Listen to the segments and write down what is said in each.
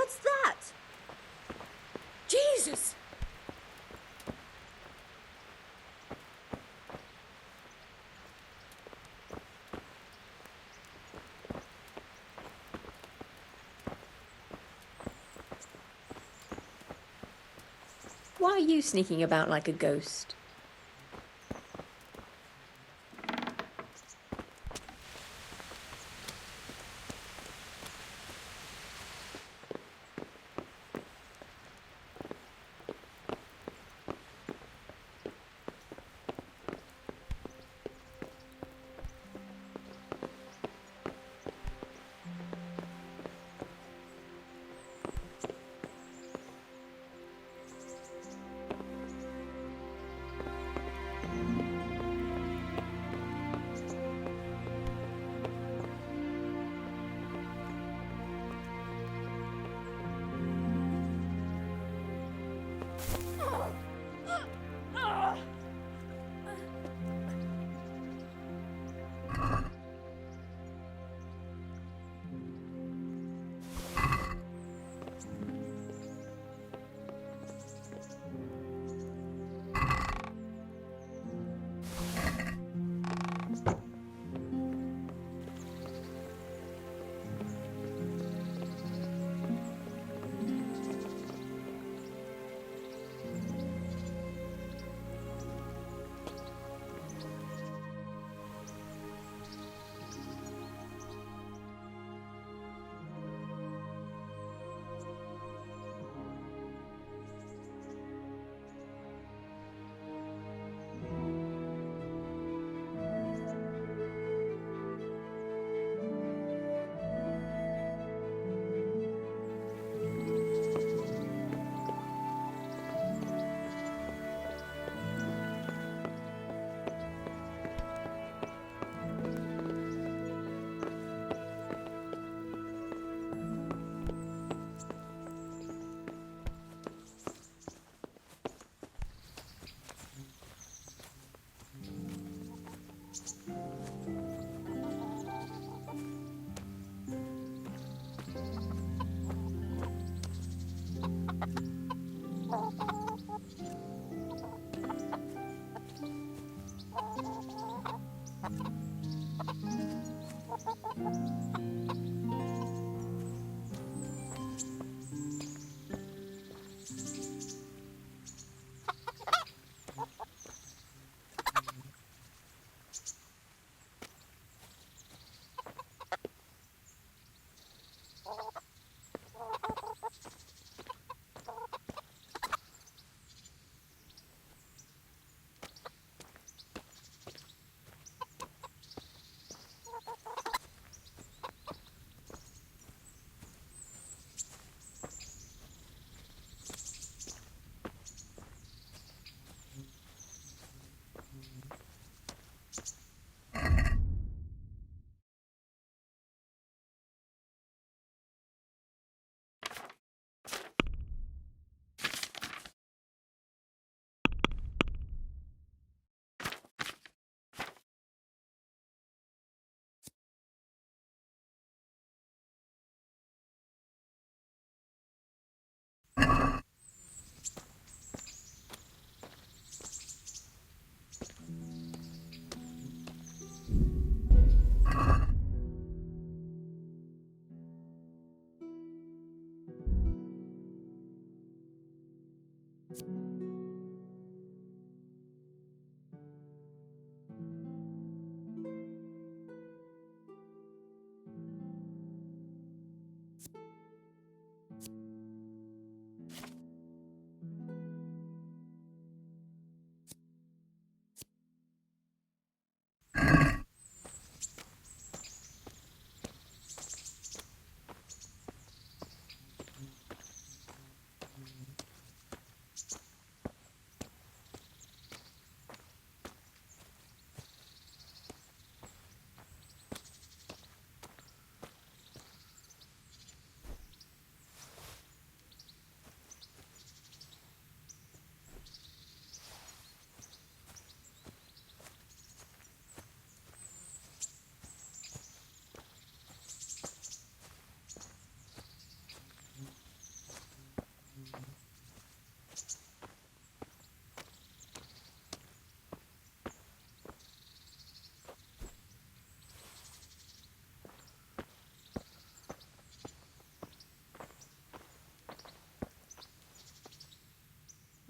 What's that? Jesus! Why are you sneaking about like a ghost?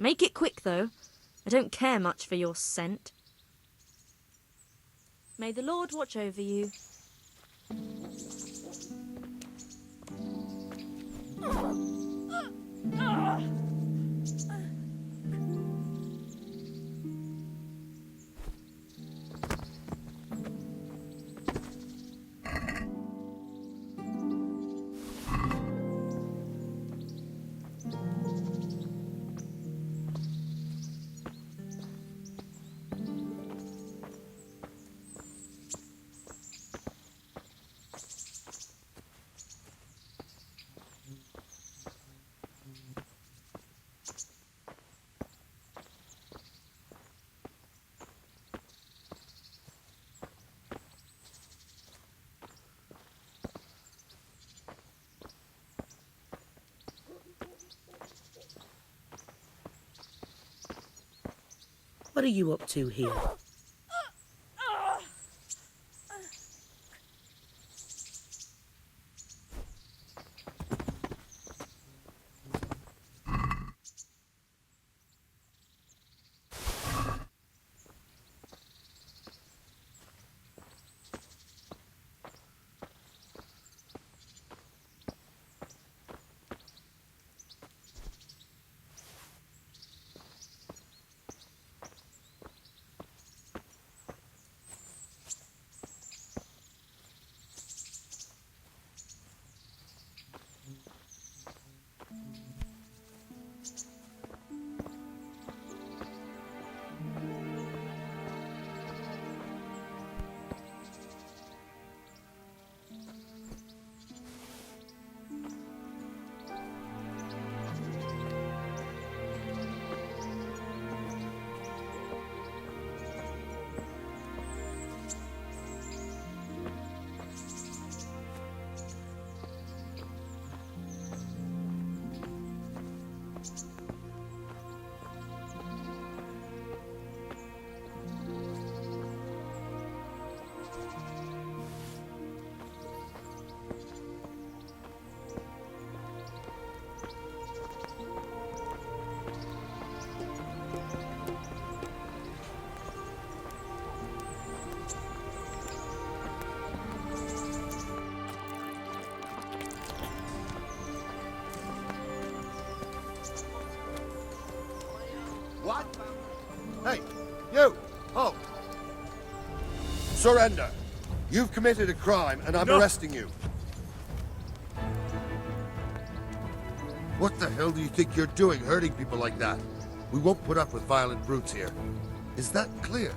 Make it quick, though. I don't care much for your scent. May the Lord watch over you. What are you up to here? What? Hey, you! Halt! Surrender! You've committed a crime, and I'm arresting you. What the hell do you think you're doing, hurting people like that? We won't put up with violent brutes here. Is that clear?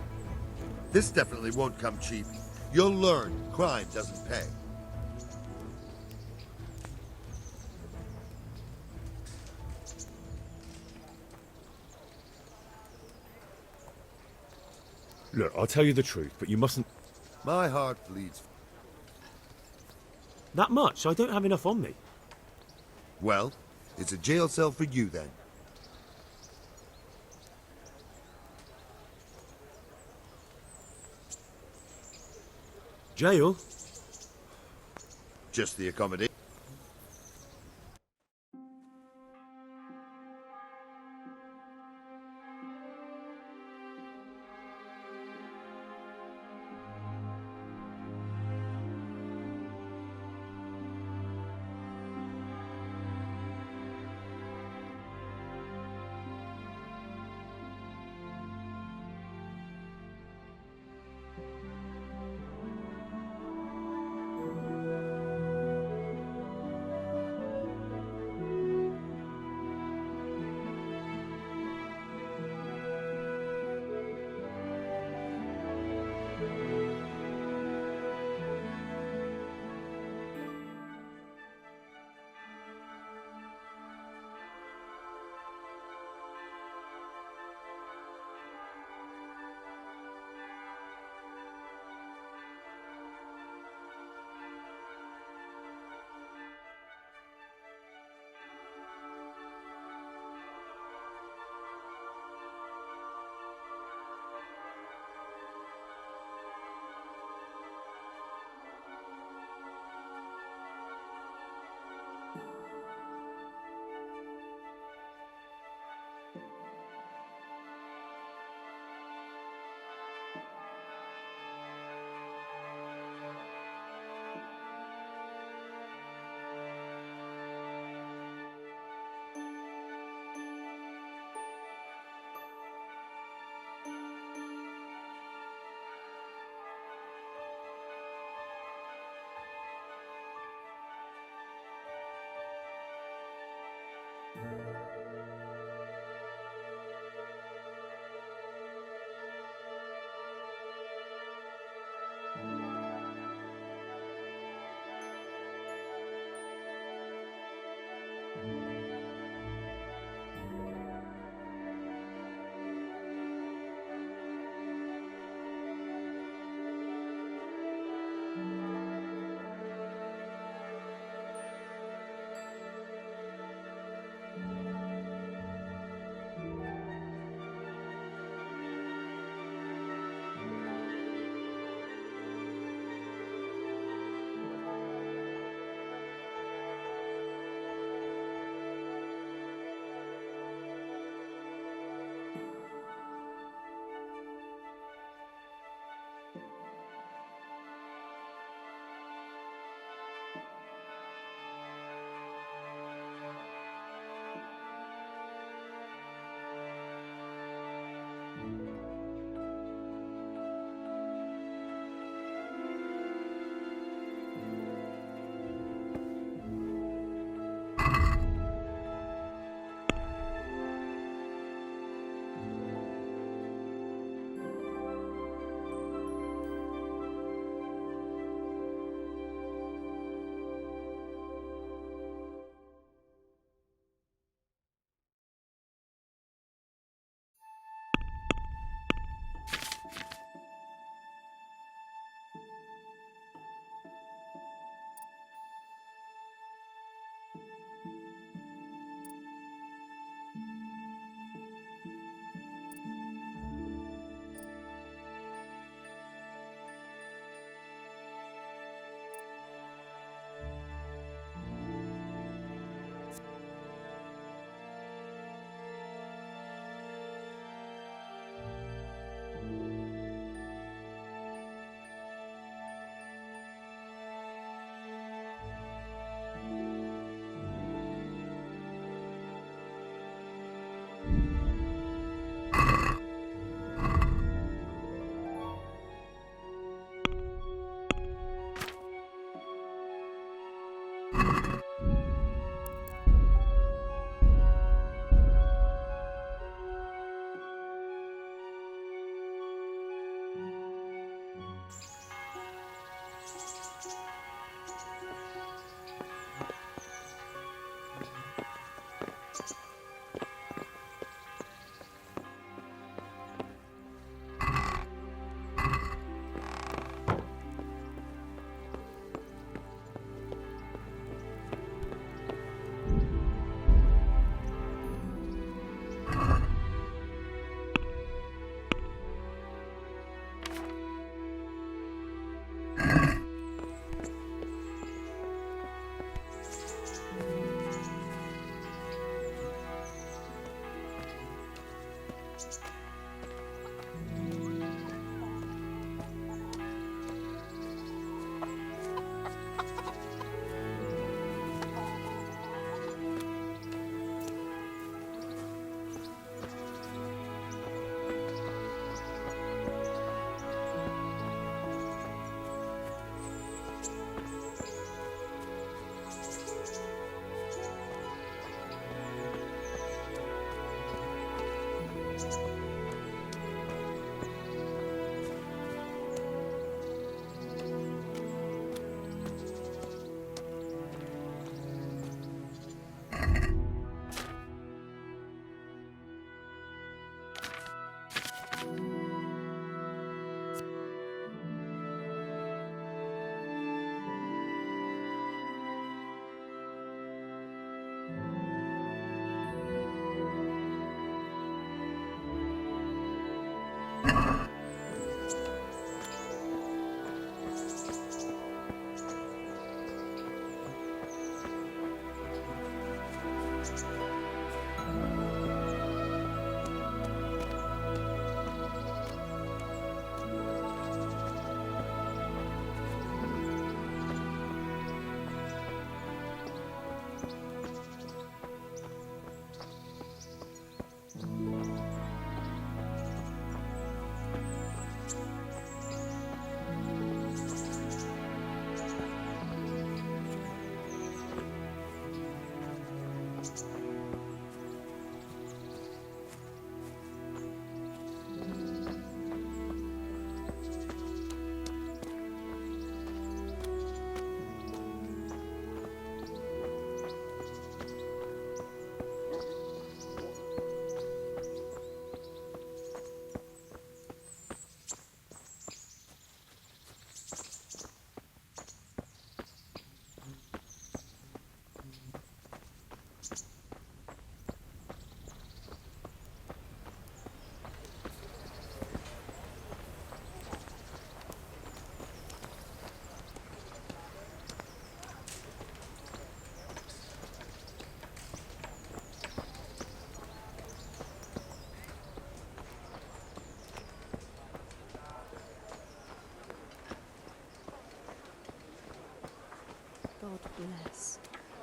This definitely won't come cheap. You'll learn crime doesn't pay. Look, I'll tell you the truth, but you mustn't... My heart bleeds. That much? I don't have enough on me. Well, it's a jail cell for you then. Jail? Just the accommodation.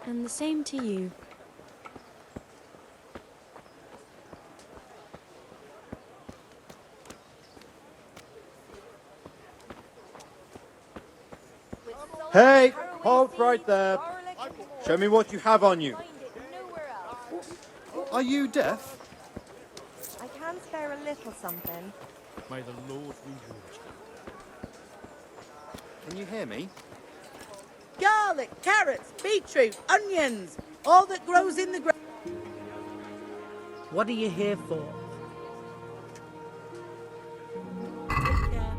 And the same to you. Hey, halt right there. Show me what you have on you. Are you deaf? I can spare a little something. May the Lord reward you. Can you hear me? Garlic, carrots, beetroot, onions, all that grows in the ground. What are you here for? Take care.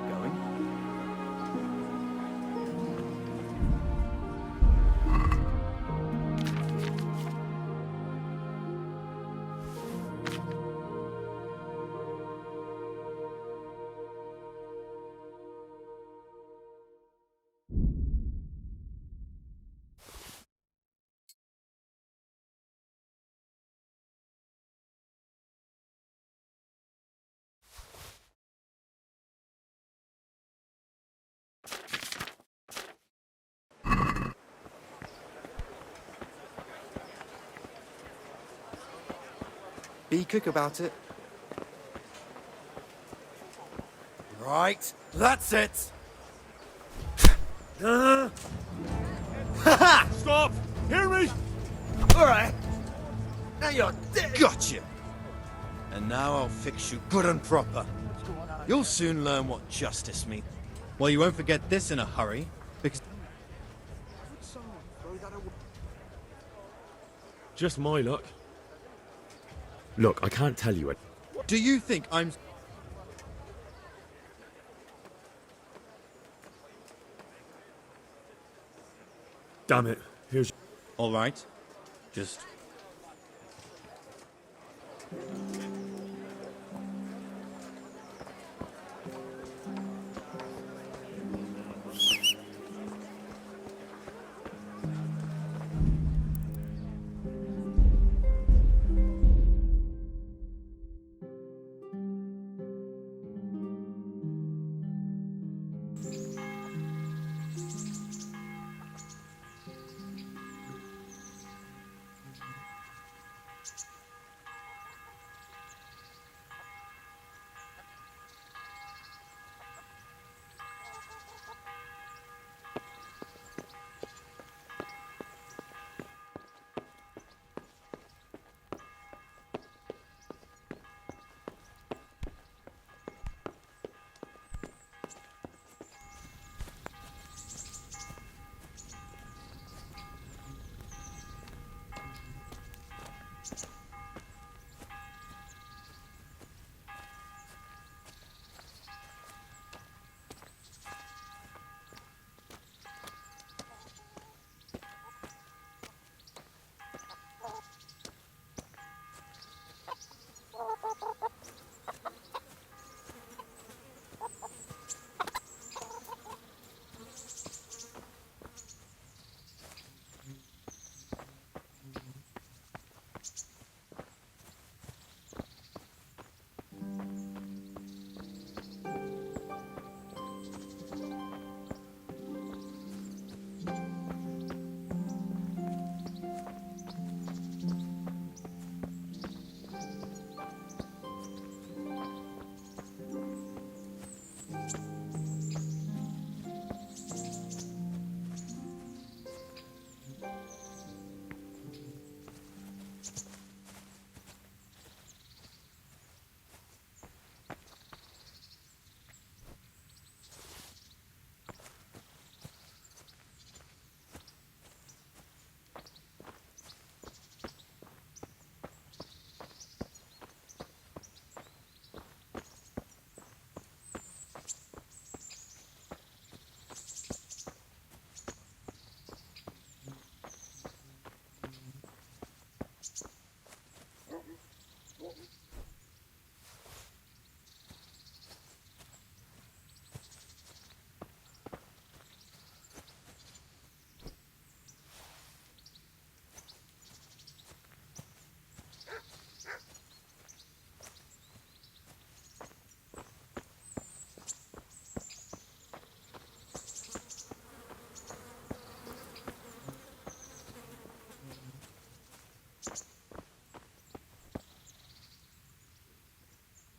Going? Be quick about it. Right, that's it. Stop! Hear me! All right. Now you're dead. Gotcha. And now I'll fix you good and proper. You'll soon learn what justice means. Well, you won't forget this in a hurry, because... Just my luck. Look, I can't tell you it. Do you think I'm... Damn it. Here's... All right. Just...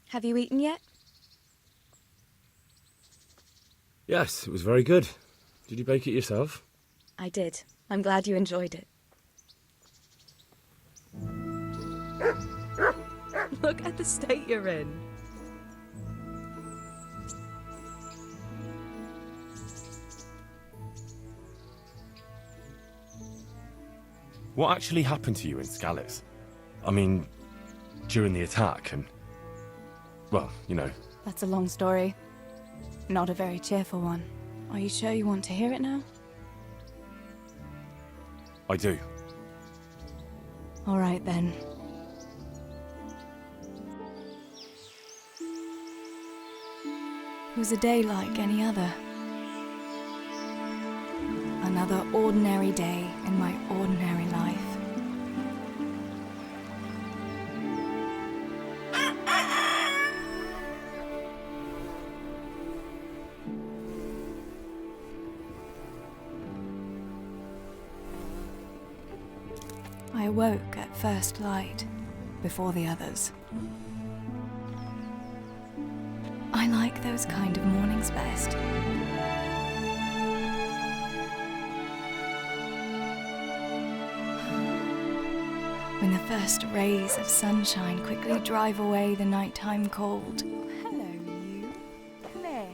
Have you eaten yet? Yes, it was very good. Did you bake it yourself? I did. I'm glad you enjoyed it. Look at the state you're in. What actually happened to you in Scallis? I mean, during the attack and... well, you know. That's a long story. Not a very cheerful one. Are you sure you want to hear it now? I do. All right, then. It was a day like any other. Another ordinary day in my ordinary life. I awoke at first light, before the others. I like those kind of mornings best. When the first rays of sunshine quickly drive away the nighttime cold. Hello, you. Claire.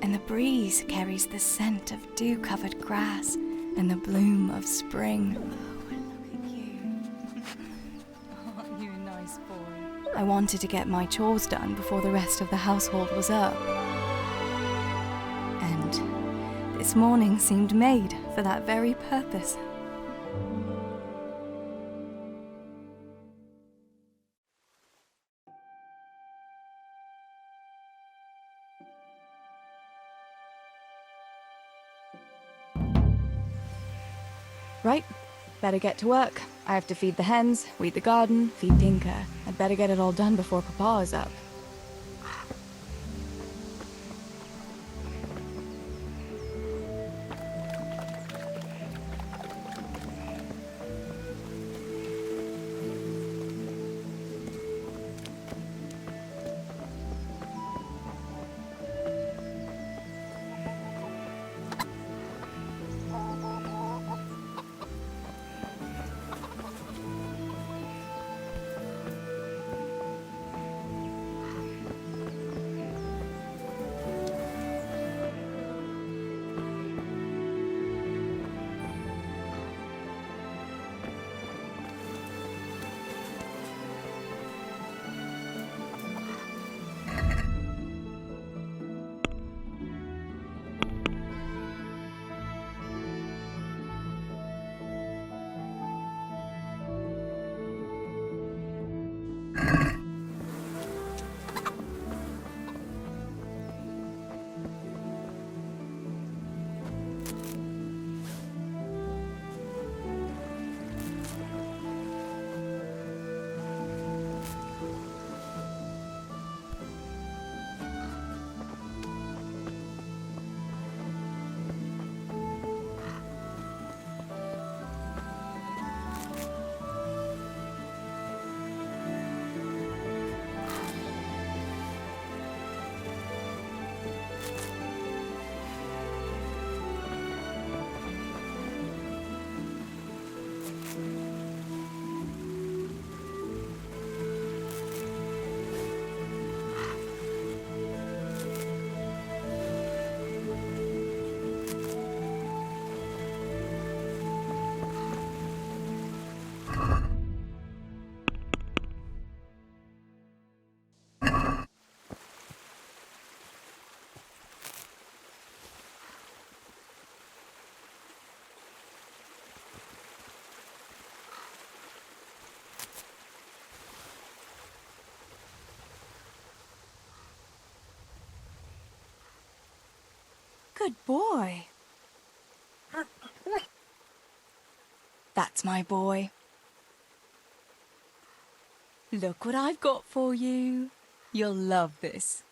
And the breeze carries the scent of dew-covered grass and the bloom of spring. Oh, look at you. Aren't you a nice boy? I wanted to get my chores done before the rest of the household was up. And this morning seemed made for that very purpose. Right, better get to work. I have to feed the hens, weed the garden, feed Tinker. I'd better get it all done before Papa is up. Good boy. That's my boy. Look what I've got for you. You'll love this.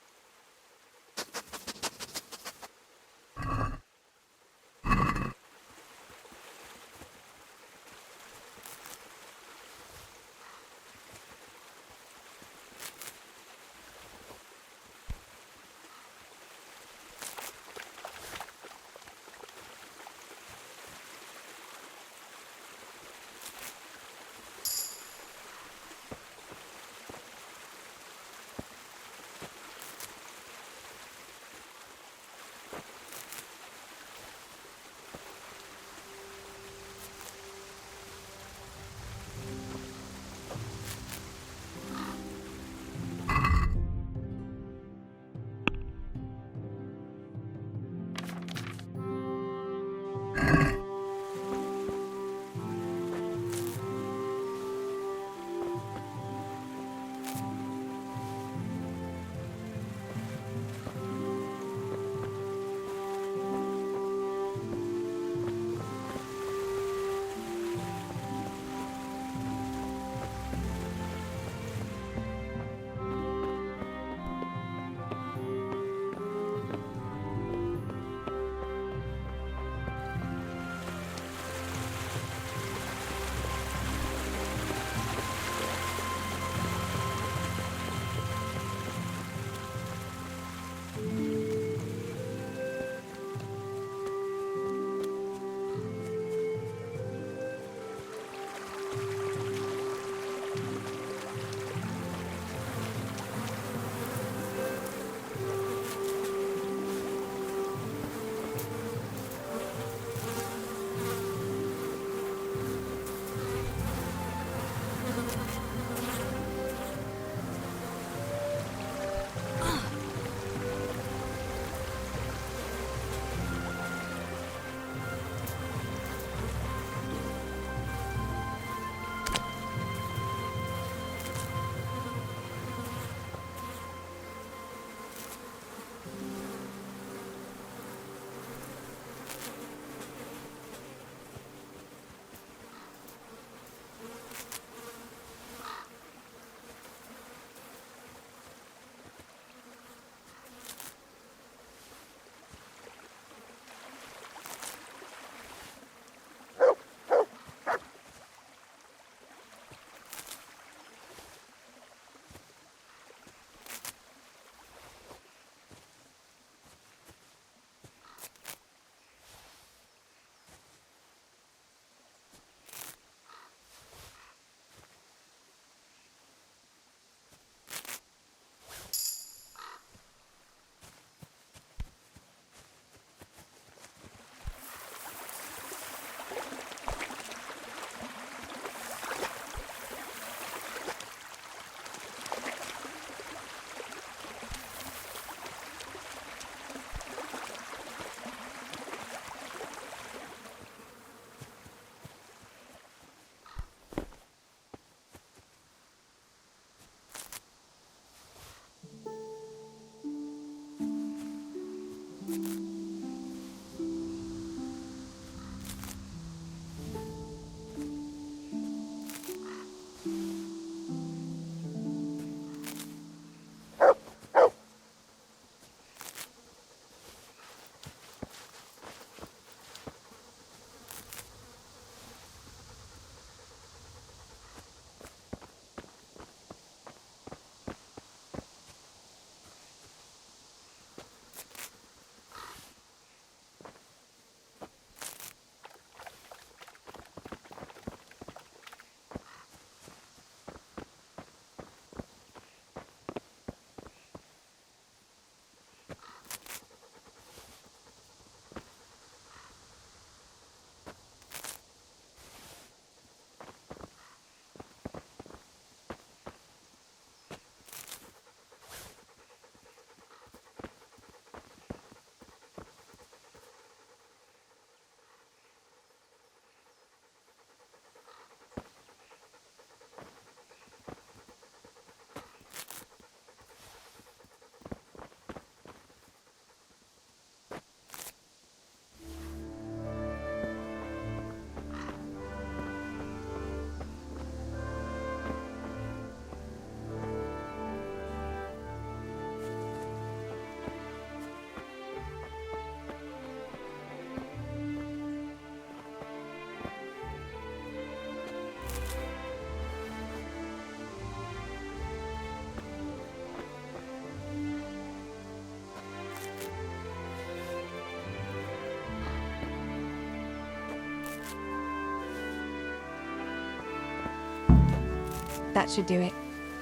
That should do it.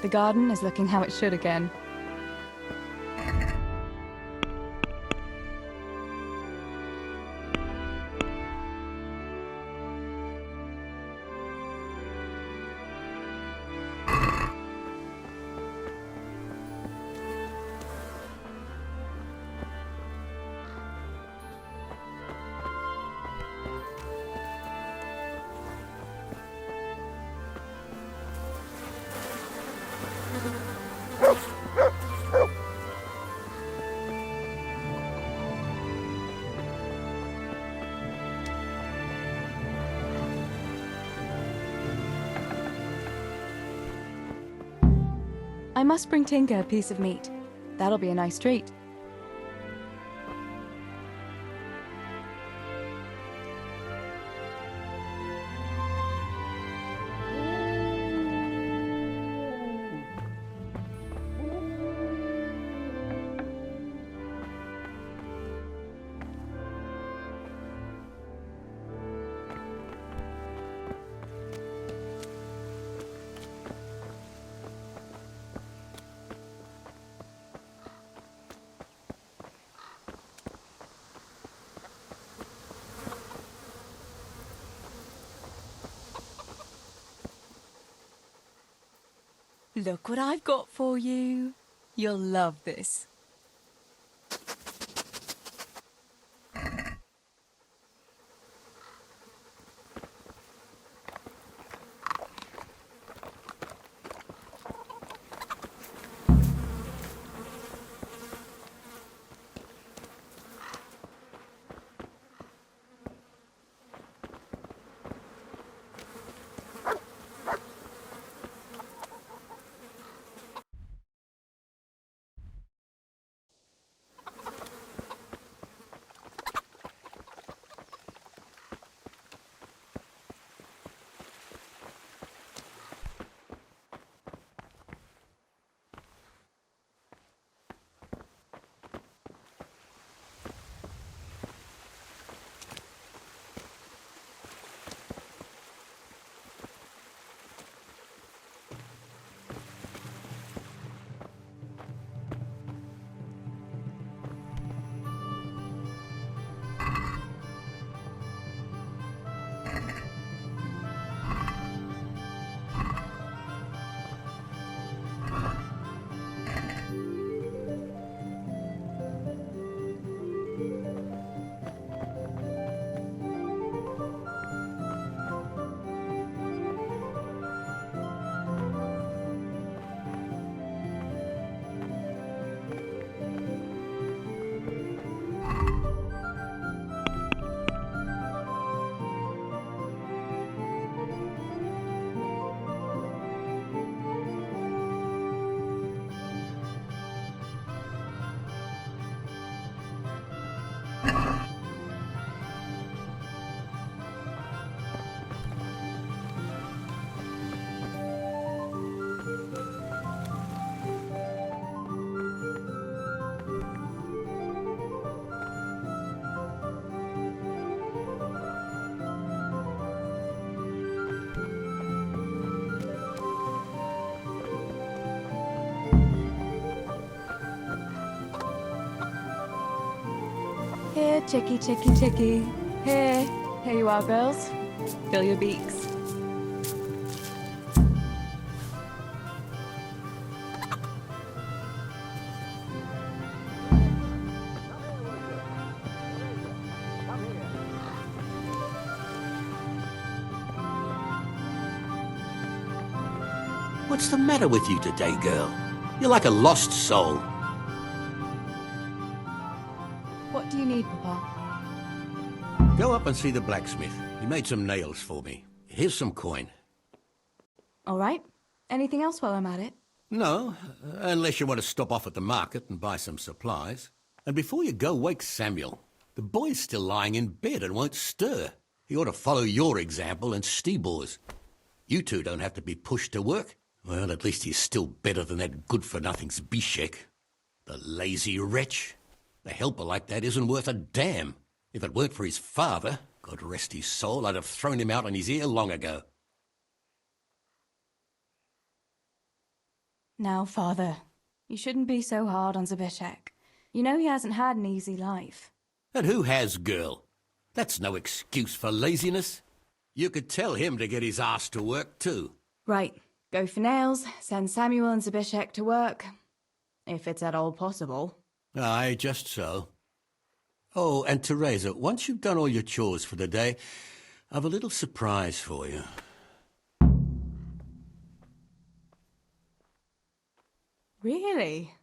The garden is looking how it should again. I must bring Tinker a piece of meat. That'll be a nice treat. Look what I've got for you. You'll love this. Here, chickie, chickie, chickie. Here. Here you are, girls. Fill your beaks. What's the matter with you today, girl? You're like a lost soul. What do you need, Papa? Go up and see the blacksmith. He made some nails for me. Here's some coin. All right. Anything else while I'm at it? No, unless you want to stop off at the market and buy some supplies. And before you go, wake Samuel. The boy's still lying in bed and won't stir. He ought to follow your example and Stebor's. You two don't have to be pushed to work. Well, at least he's still better than that good-for-nothing Zbyszek. The lazy wretch. A helper like that isn't worth a damn. If it weren't for his father, God rest his soul, I'd have thrown him out on his ear long ago. Now, Father, you shouldn't be so hard on Zbyszek. You know he hasn't had an easy life. And who has, girl? That's no excuse for laziness. You could tell him to get his ass to work, too. Right. Go for nails, send Samuel and Zbyszek to work. If it's at all possible. Aye, just so. Oh, and Teresa, once you've done all your chores for the day, I've a little surprise for you. Really?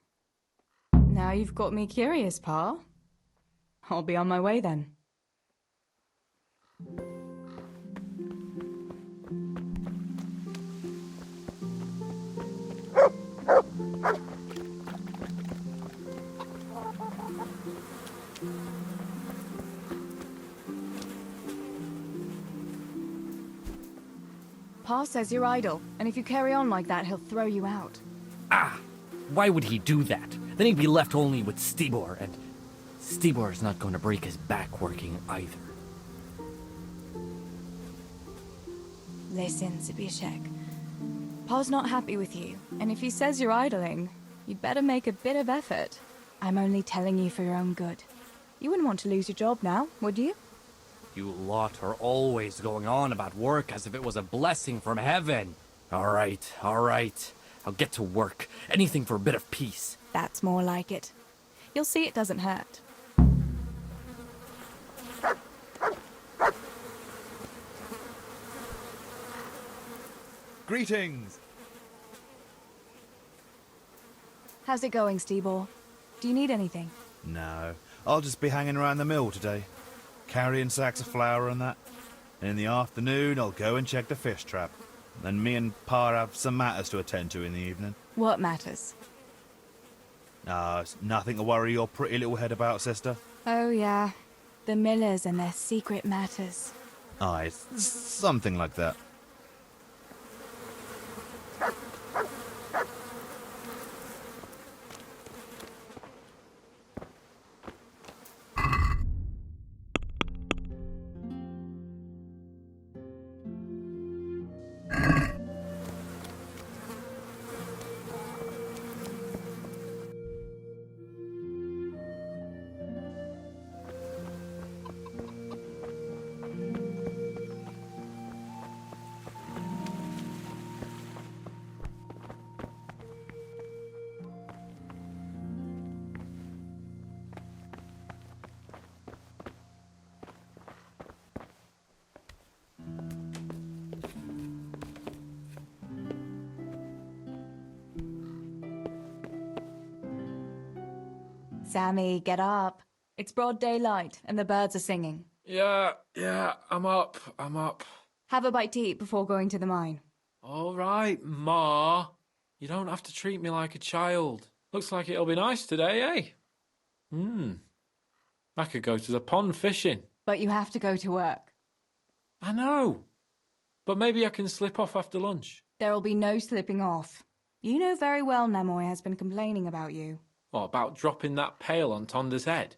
Now you've got me curious, Pa. I'll be on my way then. Pa says you're idle, and if you carry on like that, he'll throw you out. Ah! Why would he do that? Then he'd be left only with Stibor, and Stibor's not going to break his back working either. Listen, Zbyszek. Pa's not happy with you, and if he says you're idling, you'd better make a bit of effort. I'm only telling you for your own good. You wouldn't want to lose your job now, would you? You lot are always going on about work as if it was a blessing from heaven. All right. I'll get to work. Anything for a bit of peace. That's more like it. You'll see it doesn't hurt. Greetings! How's it going, Stibor? Do you need anything? No, I'll just be hanging around the mill today, carrying sacks of flour and that. And in the afternoon, I'll go and check the fish trap. Then me and Pa have some matters to attend to in the evening. What matters? It's nothing to worry your pretty little head about, sister. Oh, yeah. The Millers and their secret matters. Aye, it's something like that. Sammy, get up. It's broad daylight, and the birds are singing. Yeah, I'm up. Have a bite to eat before going to the mine. All right, Ma. You don't have to treat me like a child. Looks like it'll be nice today, eh? I could go to the pond fishing. But you have to go to work. I know. But maybe I can slip off after lunch. There'll be no slipping off. You know very well Nemoy has been complaining about you. What, about dropping that pail on Tonda's head?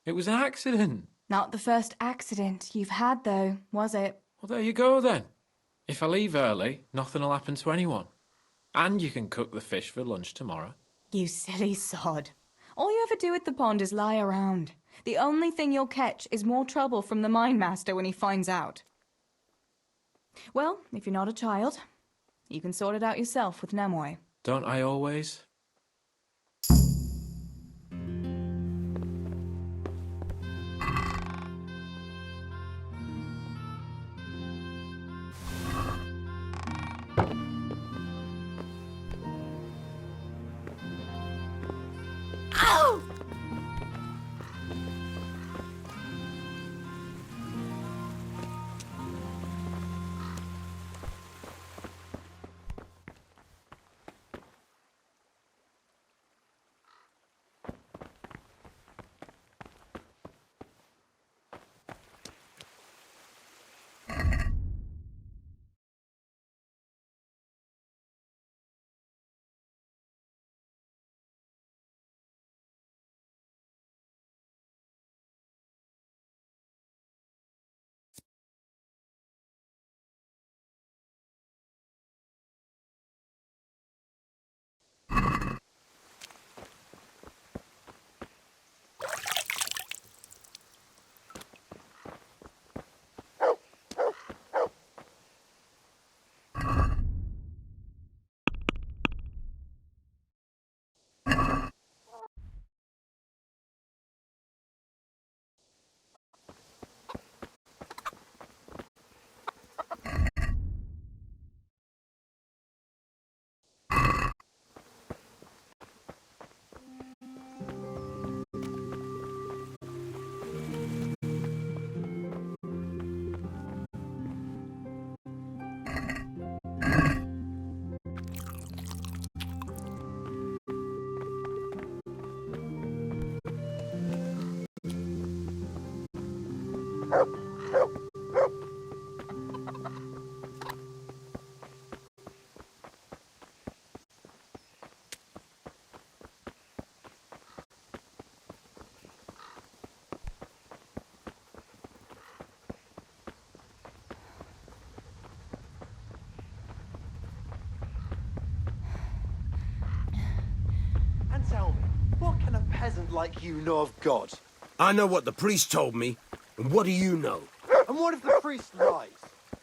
It was an accident. Not the first accident you've had, though, was it? Well, there you go, then. If I leave early, nothing will happen to anyone. And you can cook the fish for lunch tomorrow. You silly sod. All you ever do at the pond is lie around. The only thing you'll catch is more trouble from the mine master when he finds out. Well, if you're not a child, you can sort it out yourself with Nemoy. Don't I always? sound like you know of God. I know what the priest told me, and what do you know? And what if the priest lies?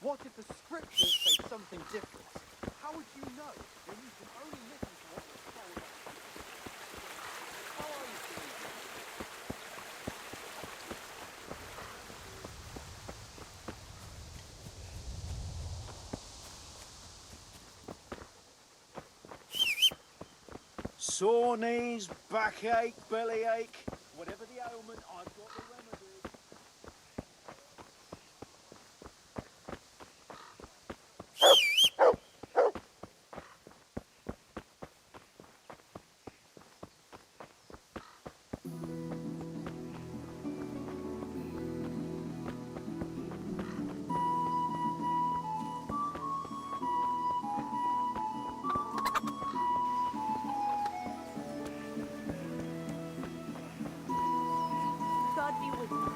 What if the scriptures say something different? How would you know when you can only listen to what you're told? How are you feeling? Sore knees, backache, bellyache, whatever the ailment, I've got the remedy. God be with you.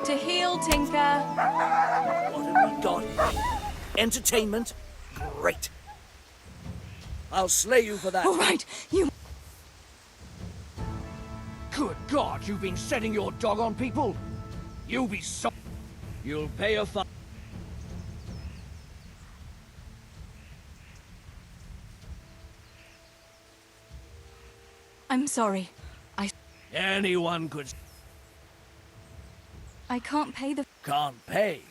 To heal, Tinker. What have we got here? Entertainment? Great. I'll slay you for that. All right, you... Good God, you've been setting your dog on people? You'll be so... You'll pay a fine. I'm sorry. Anyone could... I can't pay the... Can't pay.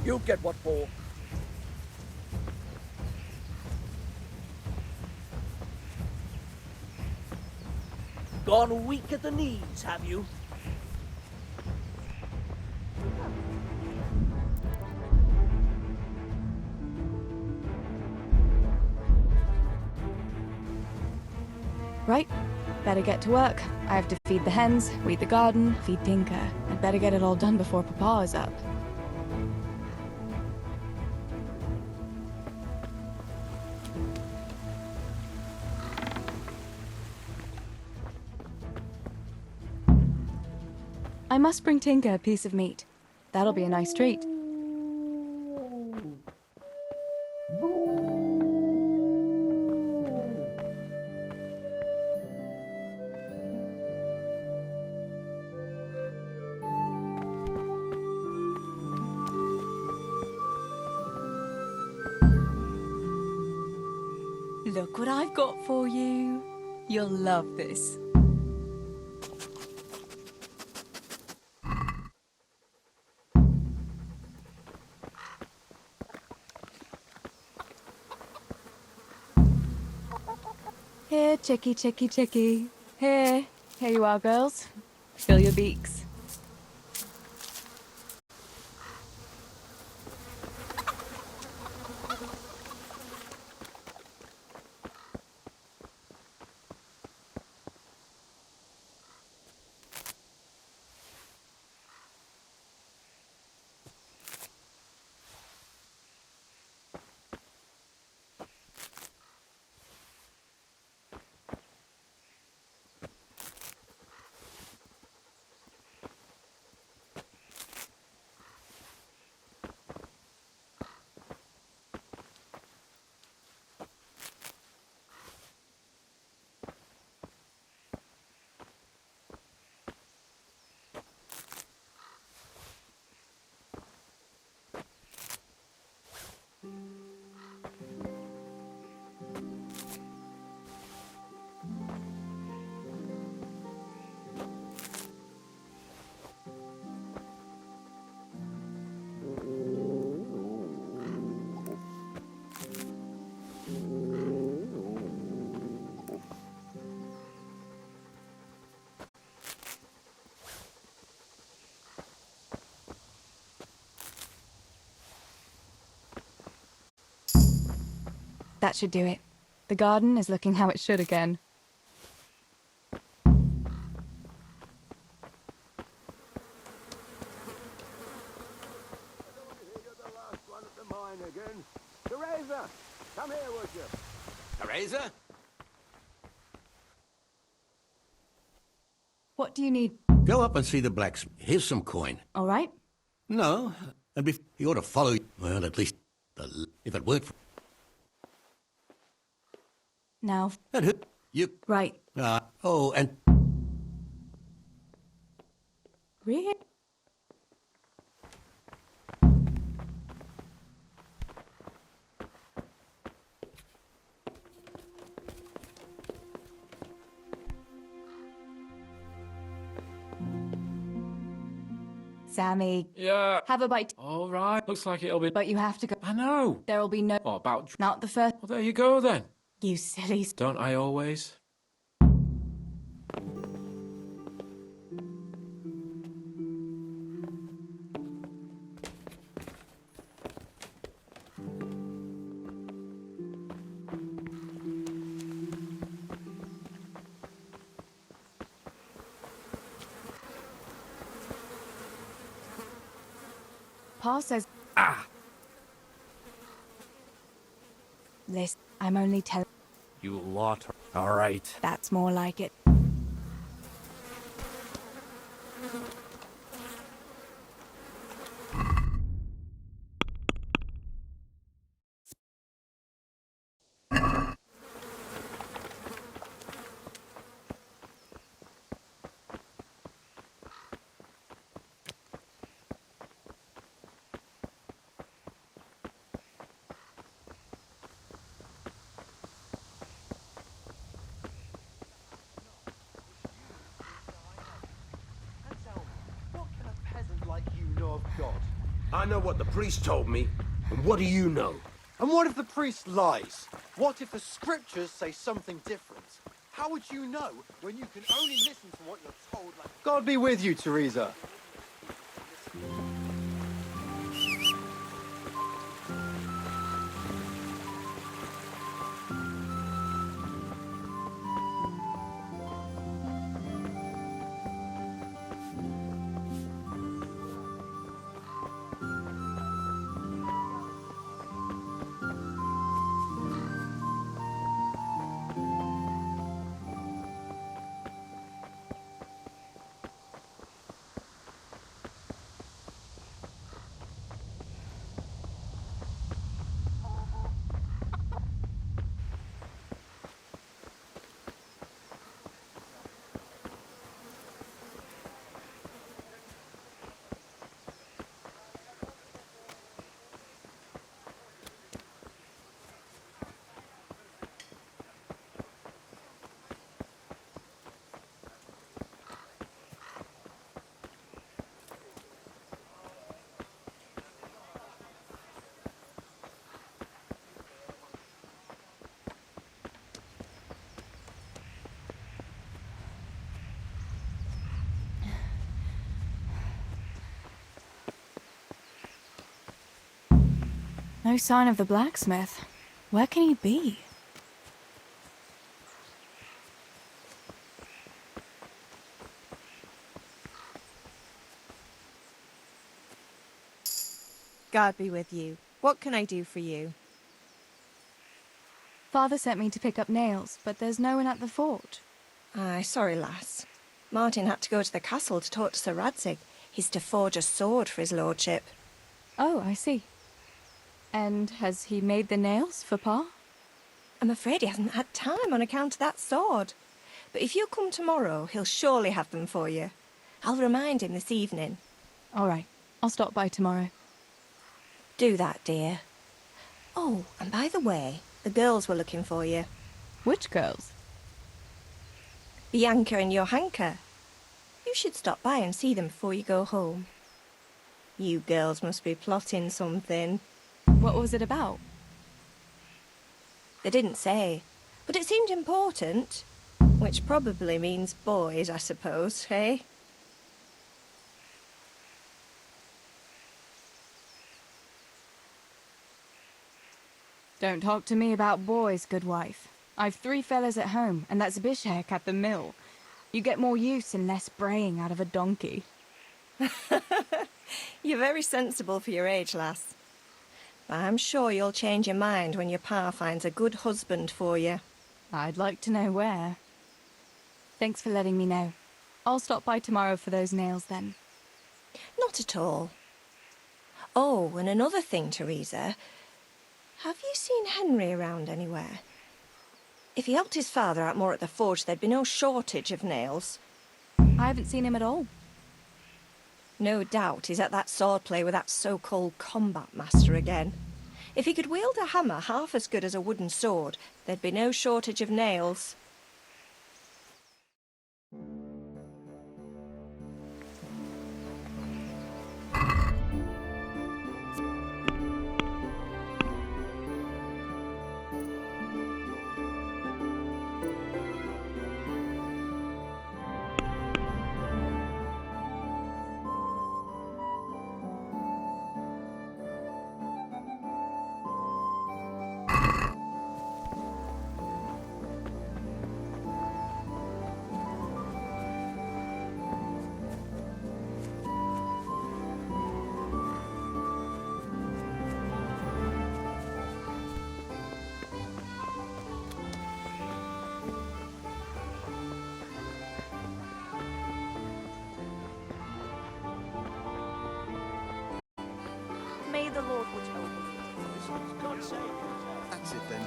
You'll get what for. Gone weak at the knees, have you? Right, better get to work. I have to feed the hens, weed the garden, feed Tinker. I'd better get it all done before Papa is up. I must bring Tinker a piece of meat. That'll be a nice treat. Look what I've got for you. You'll love this. Here, chickie, chickie, chickie. Here. Here you are, girls. Fill your beaks. That should do it. The garden is looking how it should again. Teresa, come here, would you? Teresa? What do you need? Go up and see the blacksmith. Here's some coin. All right. No, and he ought to follow. Well, at least if it weren't for Now. you. Right. Oh, and Really? Sammy. Yeah. Oh. Have a bite. All right. Looks like it'll be... But you have to go. I know. There'll be no... What about... Not the first... Well, there you go, then. You silly... Don't I always? Pa says... Ah! Listen, I'm only telling... You lot. All right. That's more like it. What can a peasant like you know of God? I know what the priest told me. And what do you know? And what if the priest lies? What if the scriptures say something different? How would you know when you can only listen to what you're told? Like God be with you, Teresa. No sign of the blacksmith. Where can he be? God be with you. What can I do for you? Father sent me to pick up nails, but there's no one at the fort. Aye, sorry, lass. Martin had to go to the castle to talk to Sir Radzig. He's to forge a sword for his lordship. Oh, I see. And has he made the nails for Pa? I'm afraid he hasn't had time on account of that sword. But if you come tomorrow, he'll surely have them for you. I'll remind him this evening. All right. I'll stop by tomorrow. Do that, dear. Oh, and by the way, the girls were looking for you. Which girls? Bianca and Johanka. You should stop by and see them before you go home. You girls must be plotting something. What was it about? They didn't say, but it seemed important. Which probably means boys, I suppose, eh? Don't talk to me about boys, good wife. I've 3 fellas at home, and that's Bishek at the mill. You get more use and less braying out of a donkey. You're very sensible for your age, lass. I'm sure you'll change your mind when your pa finds a good husband for you. I'd like to know where. Thanks for letting me know. I'll stop by tomorrow for those nails then. Not at all. Oh, and another thing, Teresa. Have you seen Henry around anywhere? If he helped his father out more at the forge, there'd be no shortage of nails. I haven't seen him at all. No doubt he's at that swordplay with that so-called combat master again. If he could wield a hammer half as good as a wooden sword, there'd be no shortage of nails. May the Lord watch over you. That's it then.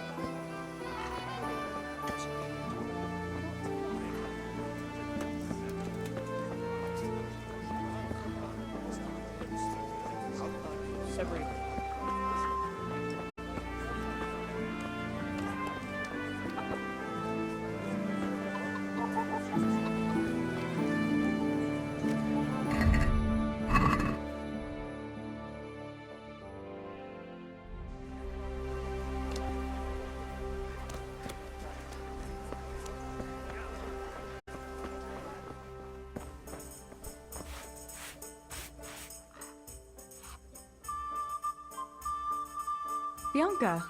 Bianca,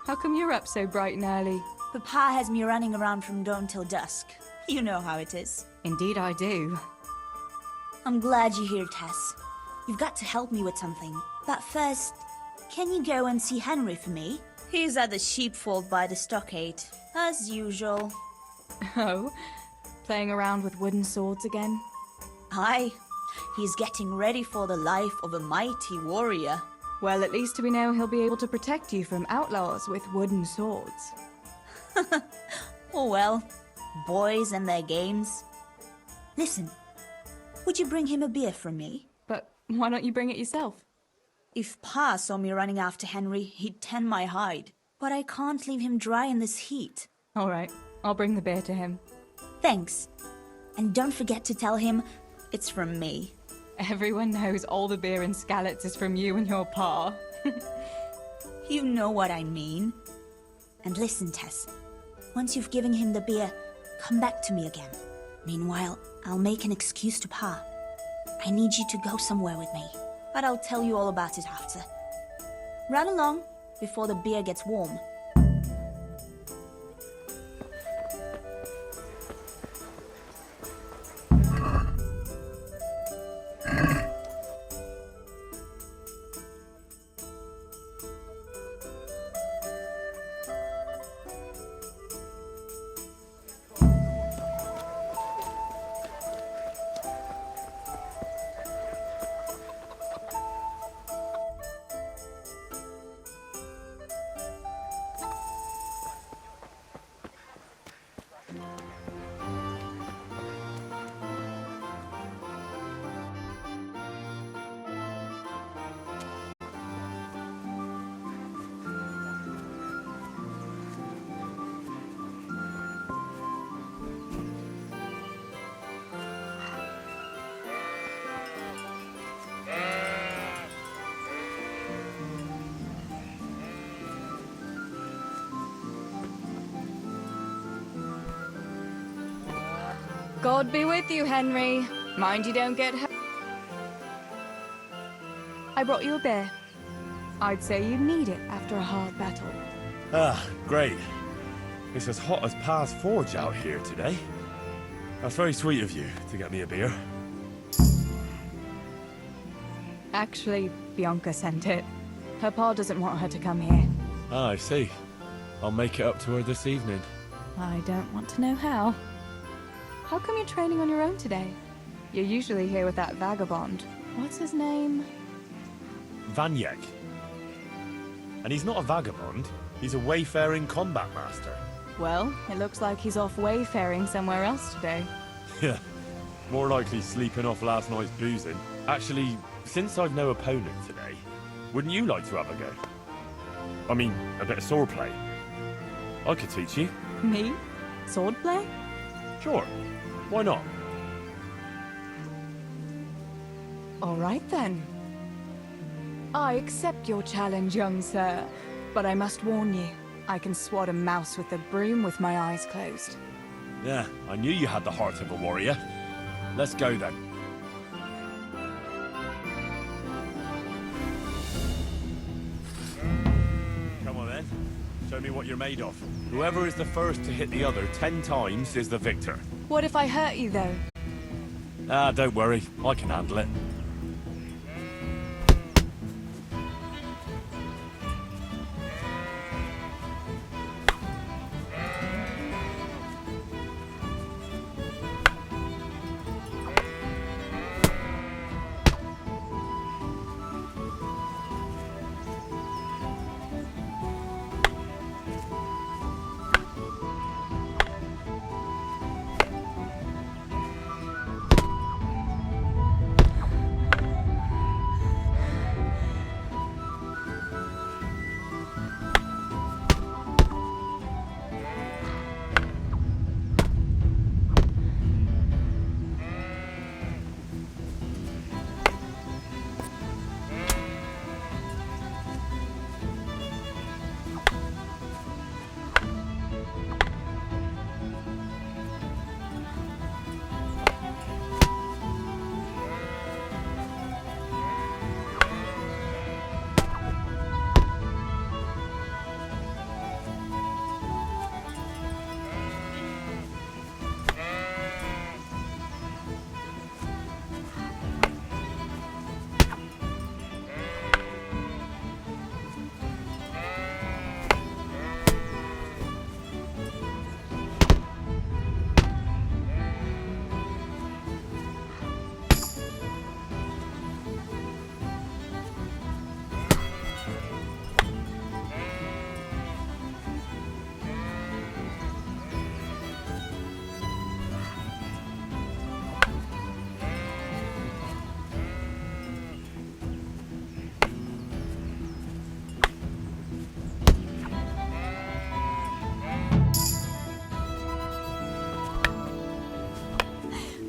how come you're up so bright and early? Papa has me running around from dawn till dusk. You know how it is. Indeed I do. I'm glad you're here, Tess. You've got to help me with something. But first, can you go and see Henry for me? He's at the sheepfold by the stockade, as usual. Oh? Playing around with wooden swords again? Aye. He's getting ready for the life of a mighty warrior. Well, at least we know he'll be able to protect you from outlaws with wooden swords. Oh well, boys and their games. Listen, would you bring him a beer from me? But why don't you bring it yourself? If Pa saw me running after Henry, he'd tan my hide. But I can't leave him dry in this heat. All right, I'll bring the beer to him. Thanks. And don't forget to tell him it's from me. Everyone knows all the beer in Skalitz is from you and your pa. You know what I mean. And listen, Tess. Once you've given him the beer, come back to me again. Meanwhile, I'll make an excuse to Pa. I need you to go somewhere with me, but I'll tell you all about it after. Run along before the beer gets warm. God be with you, Henry. Mind you don't get hurt. I brought you a beer. I'd say you need it after a hard battle. Ah, great. It's as hot as Pa's Forge out here today. That's very sweet of you to get me a beer. Actually, Bianca sent it. Her pa doesn't want her to come here. Ah, I see. I'll make it up to her this evening. I don't want to know how. How come you're training on your own today? You're usually here with that vagabond. What's his name? Vanyek. And he's not a vagabond. He's a wayfaring combat master. Well, it looks like he's off wayfaring somewhere else today. Yeah. More likely sleeping off last night's boozing. Actually, since I've no opponent today, wouldn't you like to have a go? I mean, a bit of swordplay. I could teach you. Me? Swordplay? Sure. Why not? All right then. I accept your challenge, young sir. But I must warn you, I can swat a mouse with a broom with my eyes closed. Yeah, I knew you had the heart of a warrior. Let's go then. Come on then. Show me what you're made of. Whoever is the first to hit the other 10 times is the victor. What if I hurt you, though? Ah, don't worry. I can handle it.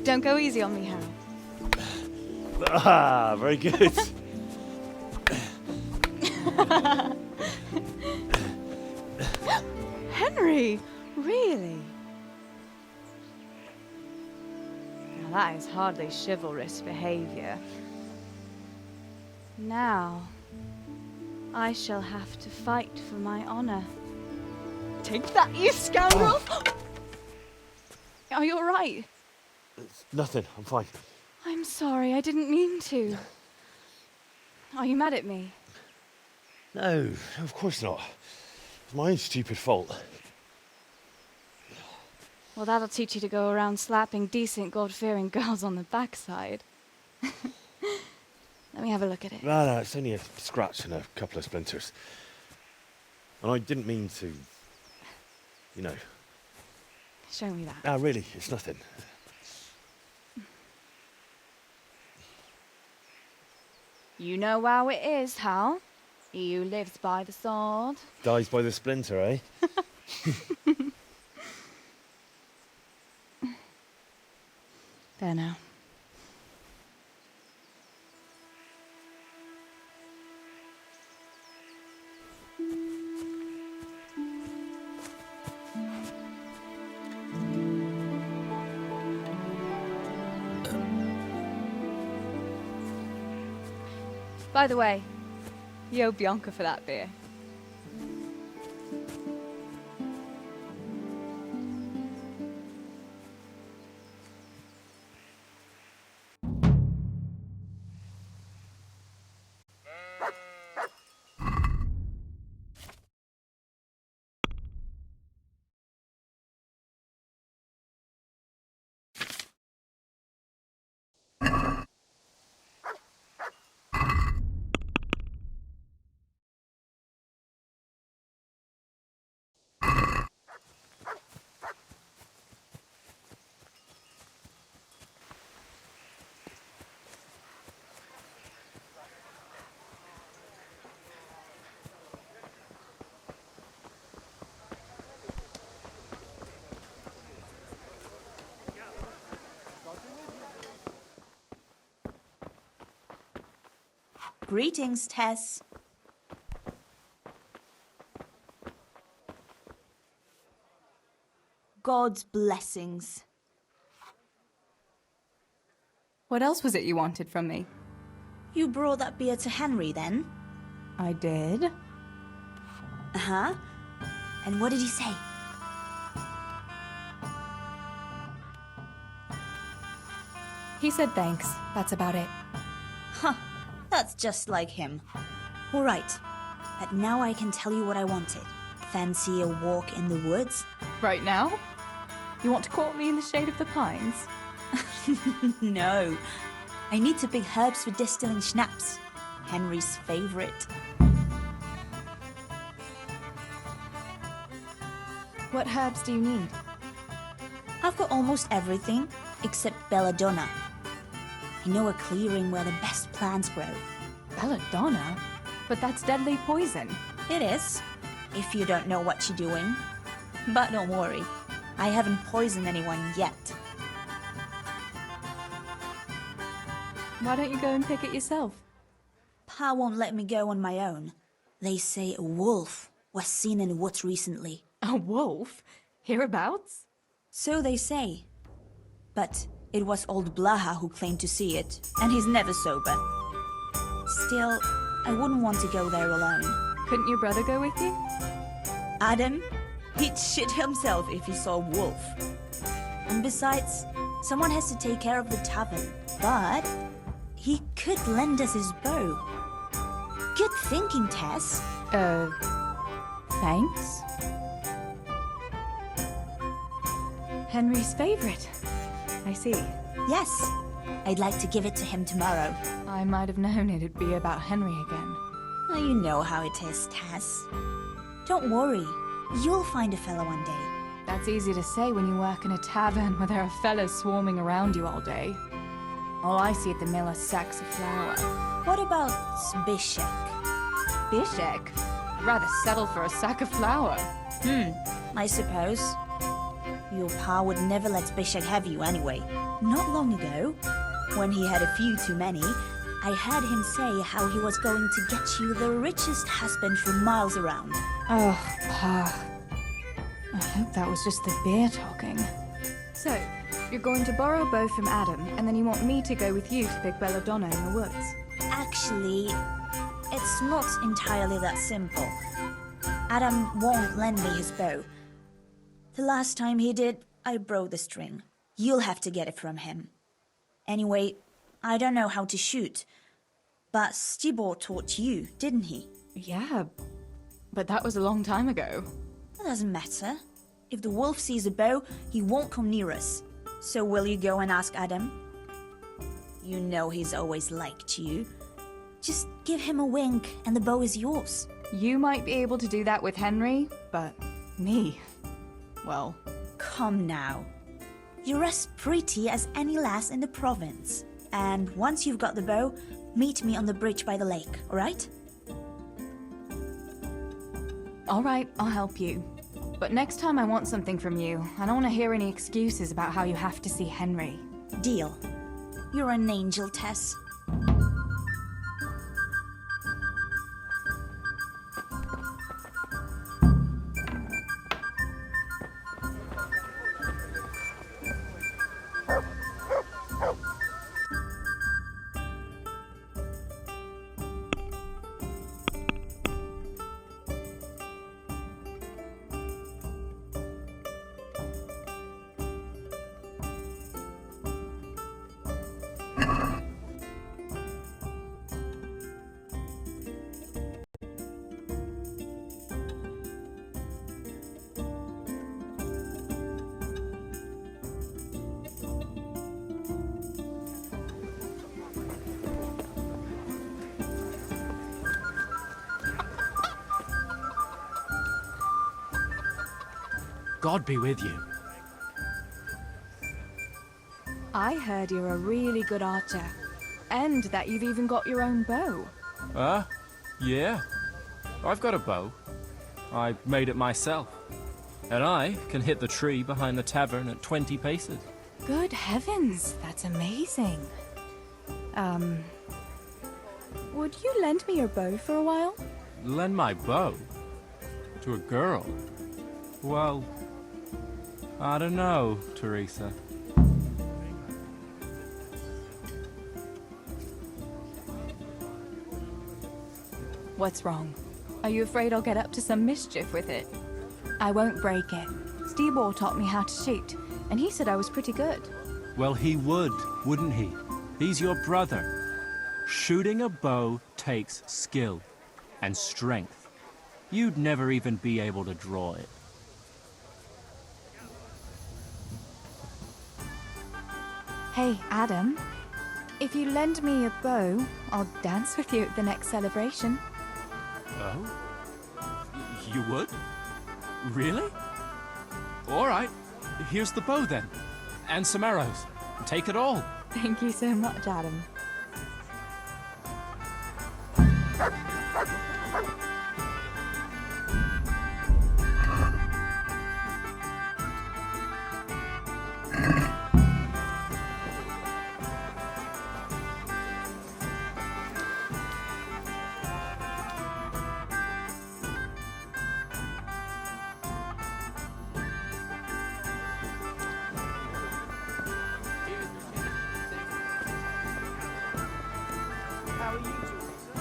Don't go easy on me, Hal. Ah, very good. Henry! Really? Now that is hardly chivalrous behavior. Now, I shall have to fight for my honor. Take that, you scoundrel! Are you all right? It's nothing. I'm fine. I'm sorry, I didn't mean to. Are you mad at me? No, of course not. It's my own stupid fault. Well, that'll teach you to go around slapping decent, God-fearing girls on the backside. Let me have a look at it. No, it's only a scratch and a couple of splinters. And I didn't mean to, you know. Show me that. Ah, really, it's nothing. You know how it is, Hal. He who lives by the sword Dies by the splinter, eh? There now. By the way, you owe Bianca for that beer. Greetings, Tess. God's blessings. What else was it you wanted from me? You brought that beer to Henry, then? I did. Uh-huh. And what did he say? He said thanks. That's about it. Huh. That's just like him. All right. But now I can tell you what I wanted. Fancy a walk in the woods? Right now? You want to court me in the shade of the pines? No. I need to pick herbs for distilling schnapps. Henry's favorite. What herbs do you need? I've got almost everything except belladonna. I know a clearing where the best plants grow. Belladonna? But that's deadly poison. It is, if you don't know what you're doing. But don't worry, I haven't poisoned anyone yet. Why don't you go and pick it yourself? Pa won't let me go on my own. They say a wolf was seen in the woods recently. A wolf? Hereabouts? So they say. But it was old Blaha who claimed to see it, and he's never sober. Still, I wouldn't want to go there alone. Couldn't your brother go with you? Adam? He'd shit himself if he saw a wolf. And besides, someone has to take care of the tavern. But he could lend us his bow. Good thinking, Tess. Thanks? Henry's favorite. I see. Yes. I'd like to give it to him tomorrow. I might have known it'd be about Henry again. Well, you know how it is, Tess. Don't worry. You'll find a fella one day. That's easy to say when you work in a tavern where there are fellas swarming around you all day. All I see at the mill are sacks of flour. What about Bishek? Bishek? I'd rather settle for a sack of flour. I suppose. Your pa would never let Bishek have you anyway. Not long ago, when he had a few too many, I heard him say how he was going to get you the richest husband for miles around. Oh, Pa. I hope that was just the beer talking. So, you're going to borrow a bow from Adam, and then you want me to go with you to pick belladonna in the woods? Actually, it's not entirely that simple. Adam won't lend me his bow. The last time he did, I broke the string. You'll have to get it from him. Anyway, I don't know how to shoot. But Stibor taught you, didn't he? Yeah, but that was a long time ago. It doesn't matter. If the wolf sees a bow, he won't come near us. So will you go and ask Adam? You know he's always liked you. Just give him a wink and the bow is yours. You might be able to do that with Henry, but me... well... Come now. You're as pretty as any lass in the province. And once you've got the bow, meet me on the bridge by the lake, alright? Alright, I'll help you. But next time I want something from you, I don't want to hear any excuses about how you have to see Henry. Deal. You're an angel, Tess. God be with you. I heard you're a really good archer. And that you've even got your own bow. Yeah. I've got a bow. I made it myself. And I can hit the tree behind the tavern at 20 paces. Good heavens, that's amazing. would you lend me your bow for a while? Lend my bow? To a girl? Well, I don't know, Teresa. What's wrong? Are you afraid I'll get up to some mischief with it? I won't break it. Stibor taught me how to shoot, and he said I was pretty good. Well, he would, wouldn't he? He's your brother. Shooting a bow takes skill and strength. You'd never even be able to draw it. Hey, Adam. If you lend me a bow, I'll dance with you at the next celebration. Oh? You would? Really? All right. Here's the bow then. And some arrows. Take it all. Thank you so much, Adam. How are you, Teresa?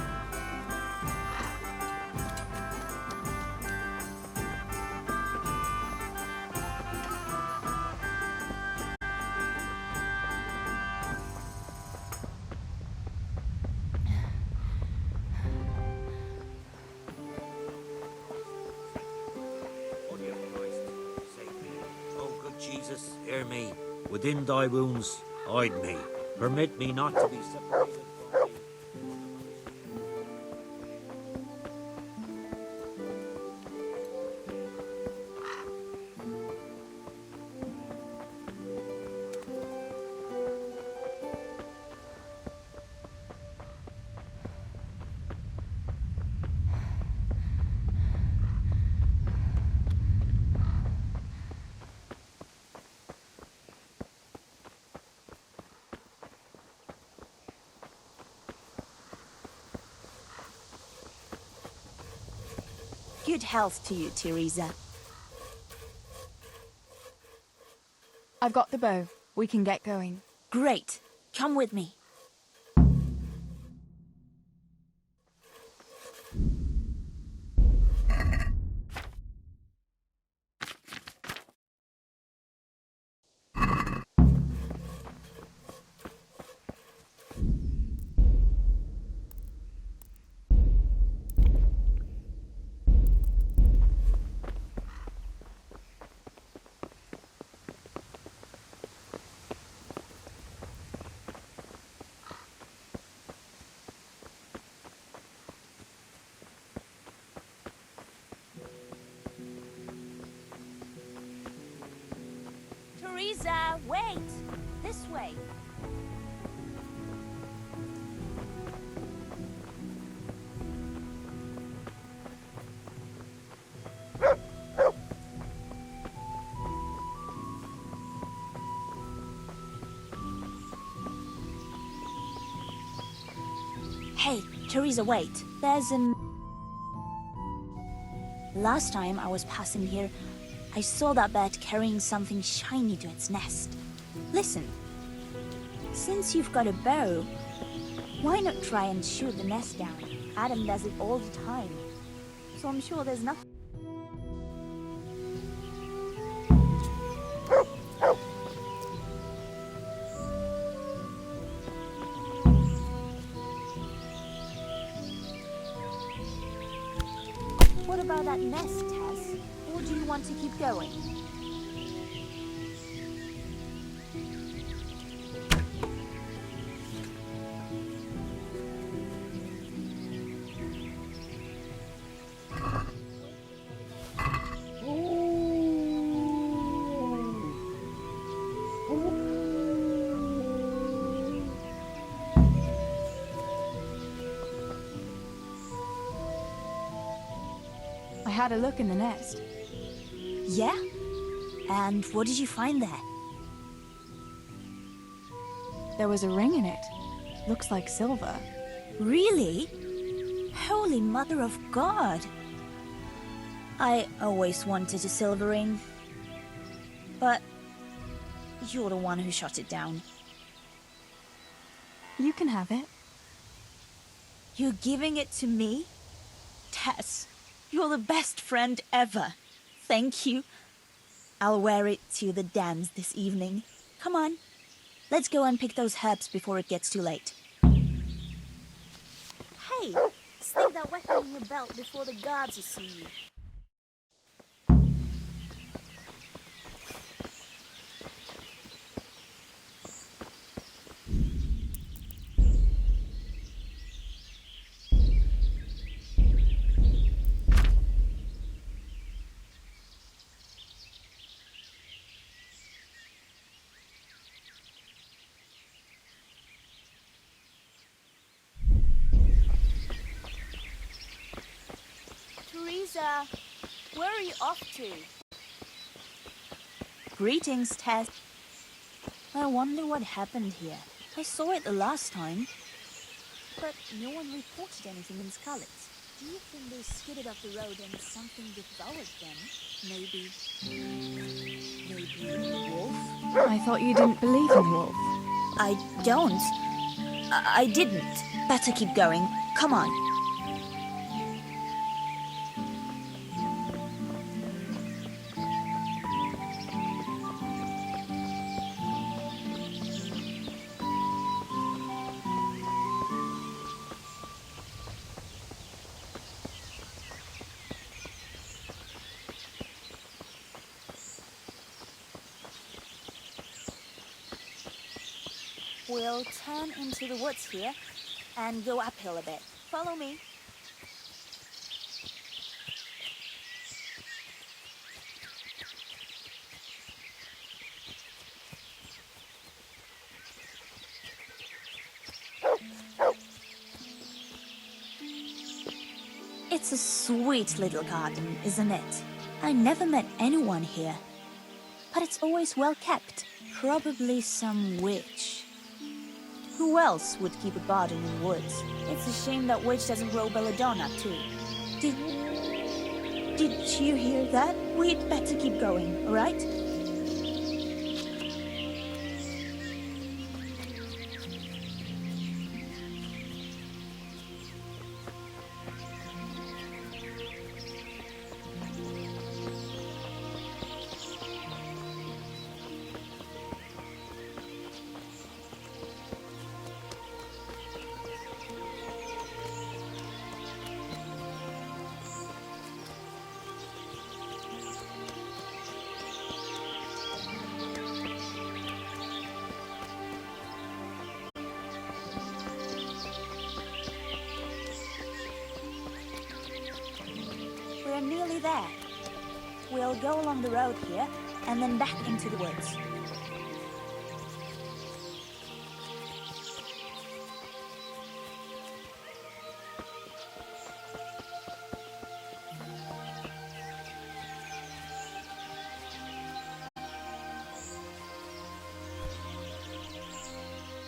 Oh, good Jesus, hear me. Within thy wounds, hide me. Permit me not to be separated from thee. Good health to you, Teresa. I've got the bow. We can get going. Great. Come with me. Teresa, wait! This way. Hey, Teresa, wait. There's a... Last time I was passing here, I saw that bird carrying something shiny to its nest. Listen, since you've got a bow, why not try and shoot the nest down? Adam does it all the time, so I'm sure there's nothing. What about that nest, Tess? Or do you want to keep going? I had a look in the nest. Yeah? And what did you find there? There was a ring in it. Looks like silver. Really? Holy Mother of God! I always wanted a silver ring. But you're the one who shot it down. You can have it. You're giving it to me? Tess, you're the best friend ever. Thank you. I'll wear it to the dance this evening. Come on, let's go and pick those herbs before it gets too late. Hey, stick that weapon in your belt before the guards see you. Teresa, where are you off to? Greetings, Tess. I wonder what happened here. I saw it the last time. But no one reported anything in Scarlet's. Do you think they skidded up the road and something devoured them? Maybe a wolf? I thought you didn't believe in wolves. I don't. I didn't. Better keep going. Come on. We'll turn into the woods here and go uphill a bit. Follow me. It's a sweet little garden, isn't it? I never met anyone here. But it's always well kept. Probably some witch. Who else would keep a garden in the woods? It's a shame that witch doesn't grow belladonna, too. Did you hear that? We'd better keep going, all right? We're nearly there. We'll go along the road here, and then back into the woods.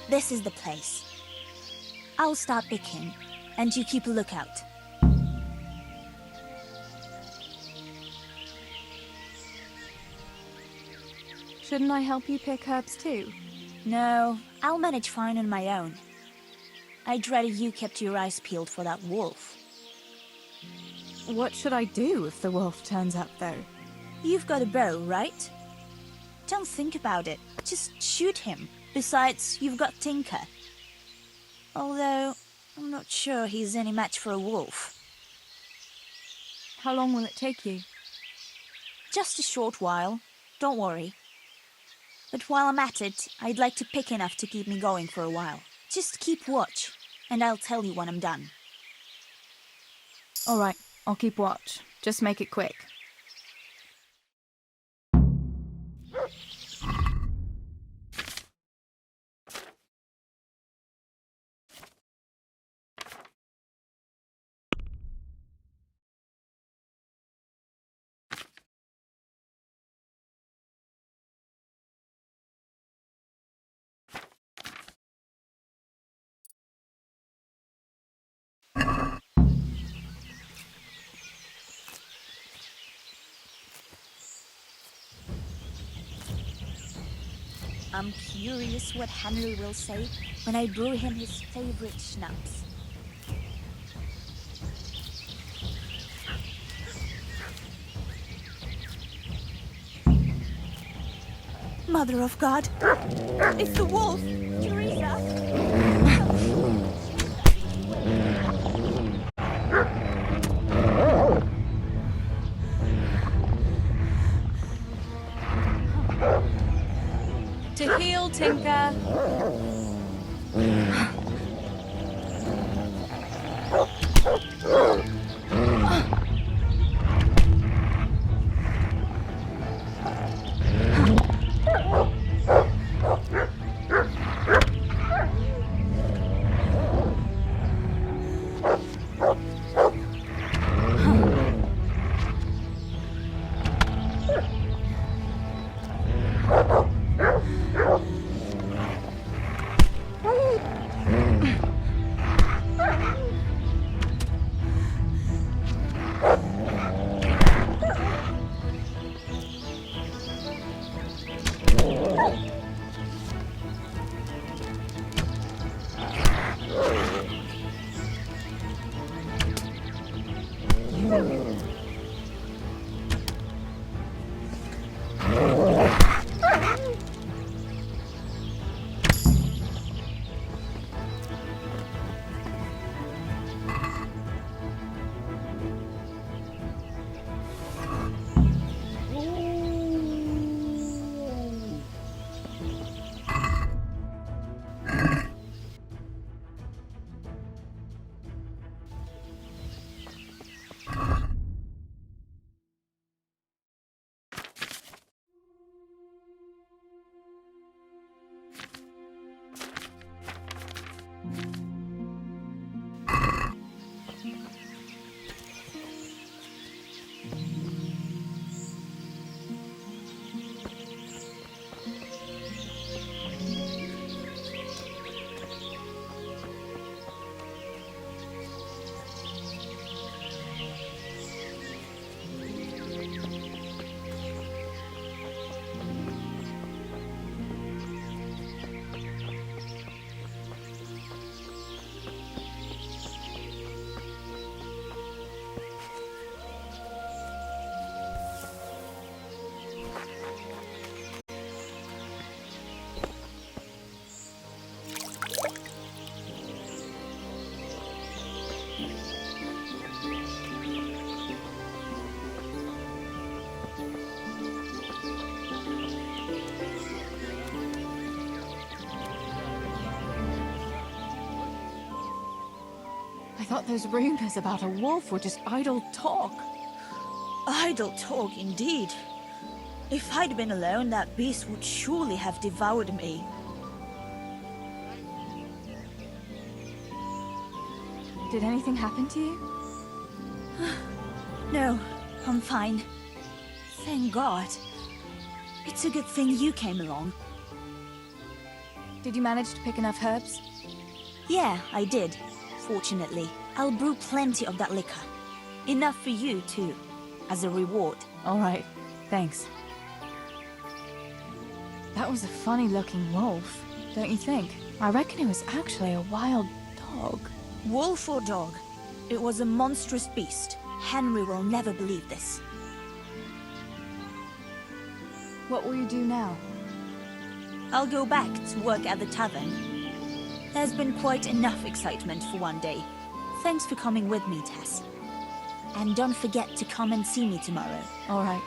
This is the place. I'll start picking, and you keep a lookout. Shouldn't I help you pick herbs too? No, I'll manage fine on my own. I'd rather you kept your eyes peeled for that wolf. What should I do if the wolf turns up, though? You've got a bow, right? Don't think about it. Just shoot him. Besides, you've got Tinker. Although, I'm not sure he's any match for a wolf. How long will it take you? Just a short while. Don't worry. But while I'm at it, I'd like to pick enough to keep me going for a while. Just keep watch, and I'll tell you when I'm done. All right, I'll keep watch. Just make it quick. I'm curious what Henry will say when I brew him his favorite schnapps. Mother of God! It's the wolf! Teresa! To heal, Tinker. I thought those rumors about a wolf were just idle talk. Idle talk, indeed. If I'd been alone, that beast would surely have devoured me. Did anything happen to you? No, I'm fine. Thank God. It's a good thing you came along. Did you manage to pick enough herbs? Yeah, I did. Fortunately, I'll brew plenty of that liquor. Enough for you, too, as a reward. All right, thanks. That was a funny-looking wolf, don't you think? I reckon it was actually a wild dog. Wolf or dog, it was a monstrous beast. Henry will never believe this. What will you do now? I'll go back to work at the tavern. There's been quite enough excitement for one day. Thanks for coming with me, Tess. And don't forget to come and see me tomorrow. All right.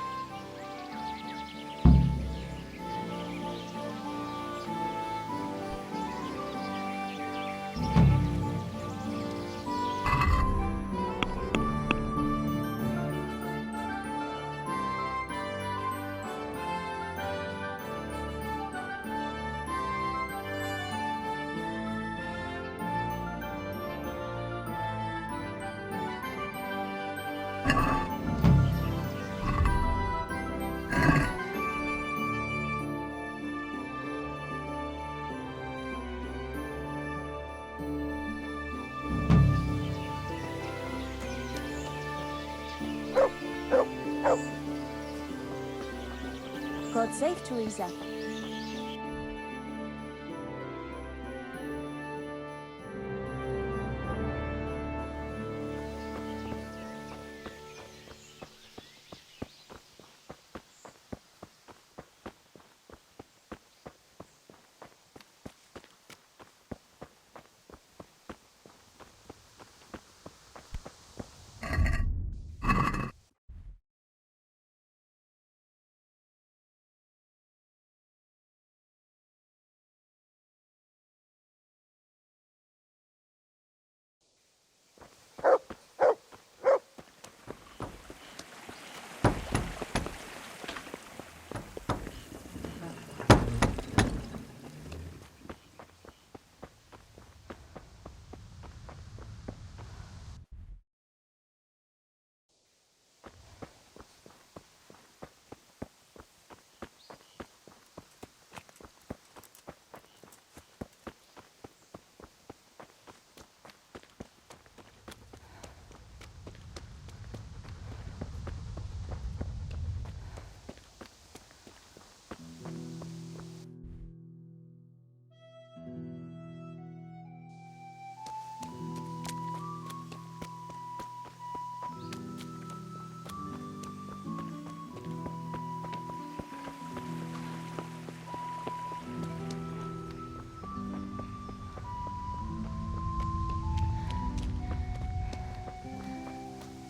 God save Teresa.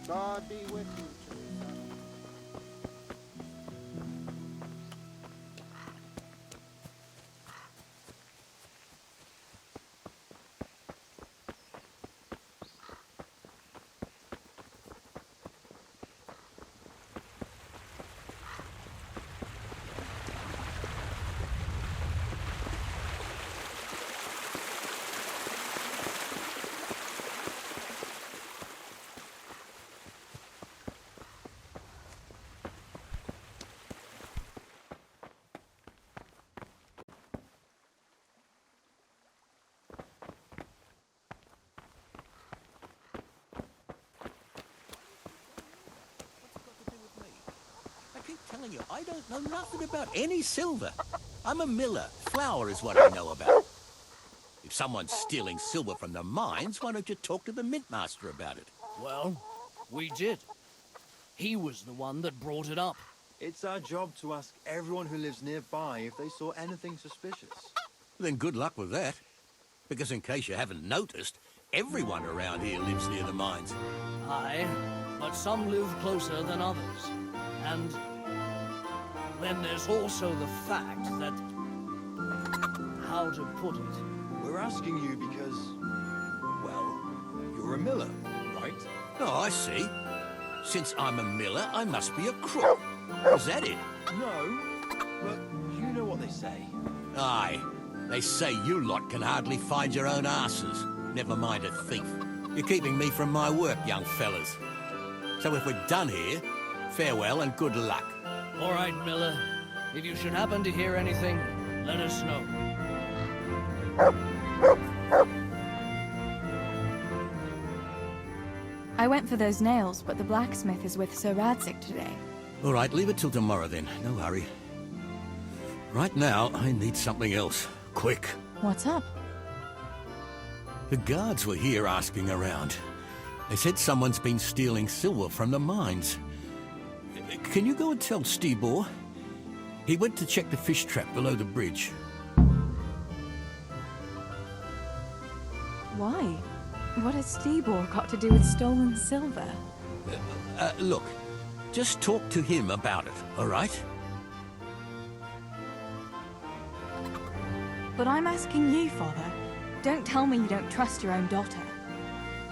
God be with you, Teresa. I keep telling you, I don't know nothing about any silver. I'm a miller. Flour is what I know about. If someone's stealing silver from the mines, why don't you talk to the mint master about it? Well, we did. He was the one that brought it up. It's our job to ask everyone who lives nearby if they saw anything suspicious. Then good luck with that. Because in case you haven't noticed, everyone around here lives near the mines. Aye, but some live closer than others. And then there's also the fact that... how to put it? We're asking you because, well, you're a miller, right? Oh, I see. Since I'm a miller, I must be a crook. Is that it? No, but you know what they say. Aye. They say you lot can hardly find your own asses. Never mind a thief. You're keeping me from my work, young fellas. So if we're done here, farewell and good luck. All right, Miller. If you should happen to hear anything, let us know. I went for those nails, but the blacksmith is with Sir Radzik today. All right, leave it till tomorrow then. No hurry. Right now, I need something else. Quick. What's up? The guards were here asking around. They said someone's been stealing silver from the mines. Can you go and tell Stibor? He went to check the fish trap below the bridge. Why? What has Stibor got to do with stolen silver? Look, just talk to him about it, all right? But I'm asking you, Father. Don't tell me you don't trust your own daughter.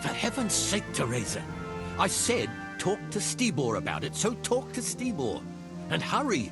For heaven's sake, Teresa. I said talk to Stibor about it, so talk to Stibor. And hurry.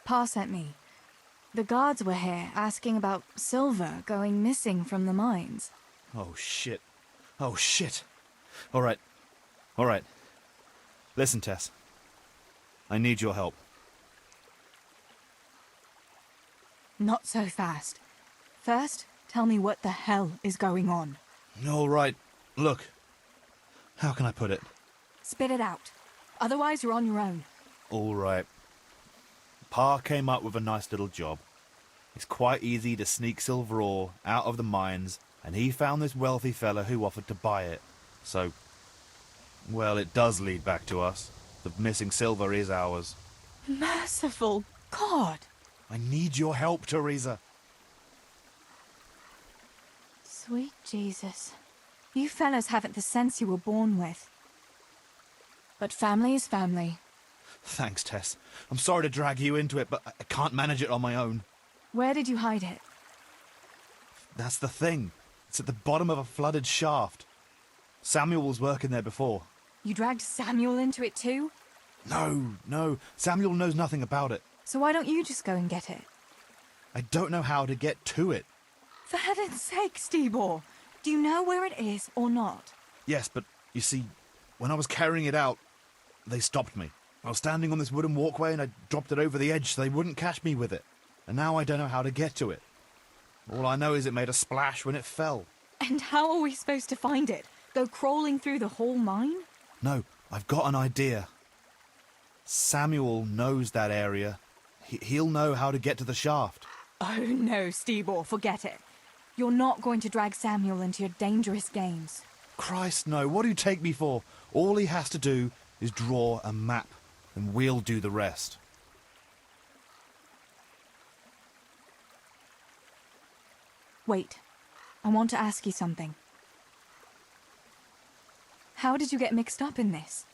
Pa sent me. The guards were here asking about silver going missing from the mines. Oh, shit. Oh, shit. All right. All right. Listen, Tess. I need your help. Not so fast. First, tell me what the hell is going on. All right. Look. How can I put it? Spit it out. Otherwise, you're on your own. All right. Pa came up with a nice little job. It's quite easy to sneak silver ore out of the mines, and he found this wealthy fella who offered to buy it. So, well, it does lead back to us. The missing silver is ours. Merciful God! I need your help, Teresa. Sweet Jesus. You fellas haven't the sense you were born with. But family is family. Thanks, Tess. I'm sorry to drag you into it, but I can't manage it on my own. Where did you hide it? That's the thing. It's at the bottom of a flooded shaft. Samuel was working there before. You dragged Samuel into it too? No. Samuel knows nothing about it. So why don't you just go and get it? I don't know how to get to it. For heaven's sake, Stibor, do you know where it is or not? Yes, but you see, when I was carrying it out, they stopped me. I was standing on this wooden walkway and I dropped it over the edge so they wouldn't catch me with it. And now I don't know how to get to it. All I know is it made a splash when it fell. And how are we supposed to find it? Go crawling through the whole mine? No, I've got an idea. Samuel knows that area. He'll know how to get to the shaft. Oh no, Stibor, forget it. You're not going to drag Samuel into your dangerous games. Christ, no. What do you take me for? All he has to do is draw a map, and we'll do the rest. Wait, I want to ask you something. How did you get mixed up in this?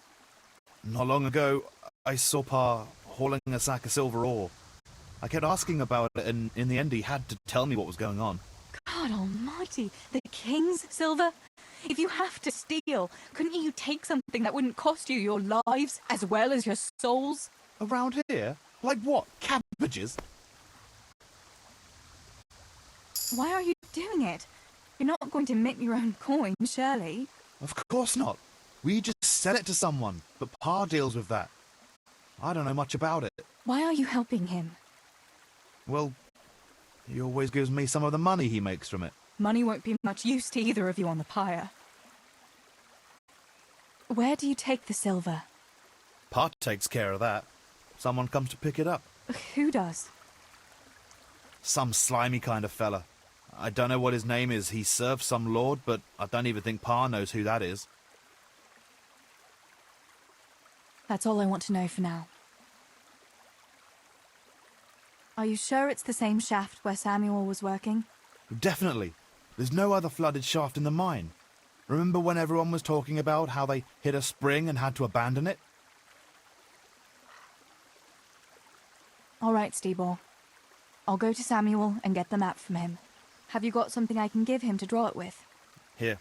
Not long ago, I saw Pa hauling a sack of silver ore. I kept asking about it, and in the end he had to tell me what was going on. God almighty, the king's silver? If you have to steal, couldn't you take something that wouldn't cost you your lives as well as your souls? Around here? Like what? Cabbages? Why are you doing it? You're not going to mint your own coin, surely? Of course not. We just sell it to someone, but Pa deals with that. I don't know much about it. Why are you helping him? Well, he always gives me some of the money he makes from it. Money won't be much use to either of you on the pyre. Where do you take the silver? Pa takes care of that. Someone comes to pick it up. Who does? Some slimy kind of fella. I don't know what his name is. He serves some lord, but I don't even think Pa knows who that is. That's all I want to know for now. Are you sure it's the same shaft where Samuel was working? Definitely. There's no other flooded shaft in the mine. Remember when everyone was talking about how they hit a spring and had to abandon it? All right, Stibor. I'll go to Samuel and get the map from him. Have you got something I can give him to draw it with? Here.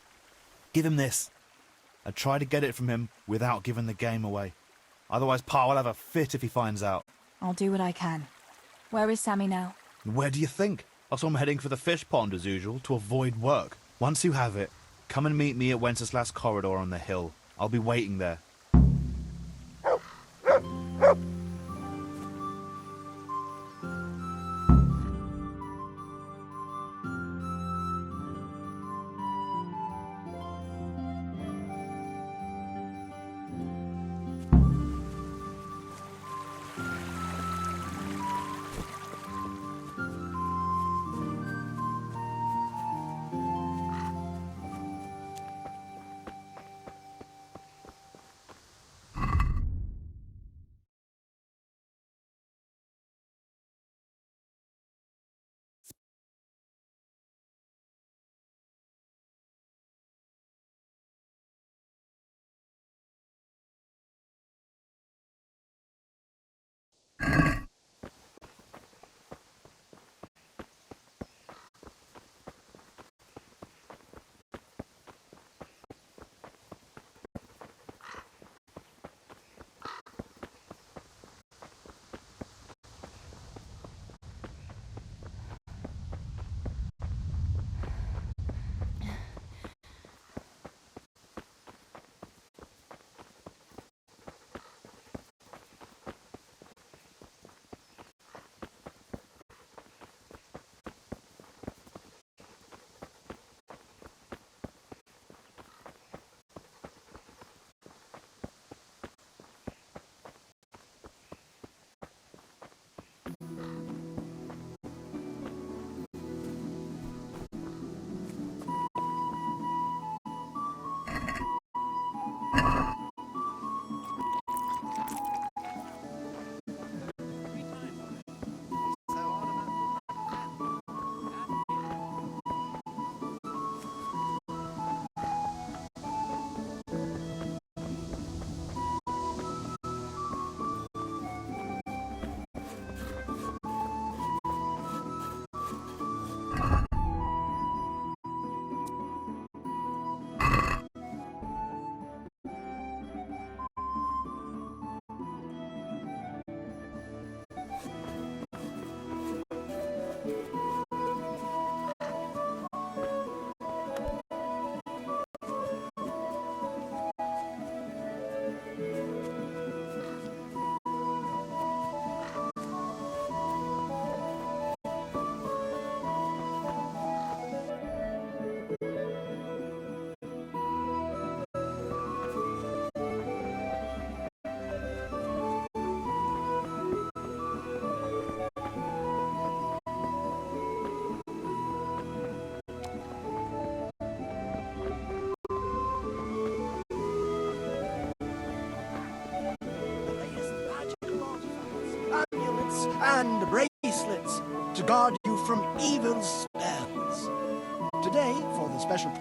Give him this. And try to get it from him without giving the game away. Otherwise Pa will have a fit if he finds out. I'll do what I can. Where is Sammy now? Where do you think? I saw him heading for the fish pond as usual to avoid work. Once you have it, come and meet me at Wenceslas Corridor on the hill. I'll be waiting there. and bracelets to guard you from evil spells. Today, for the special...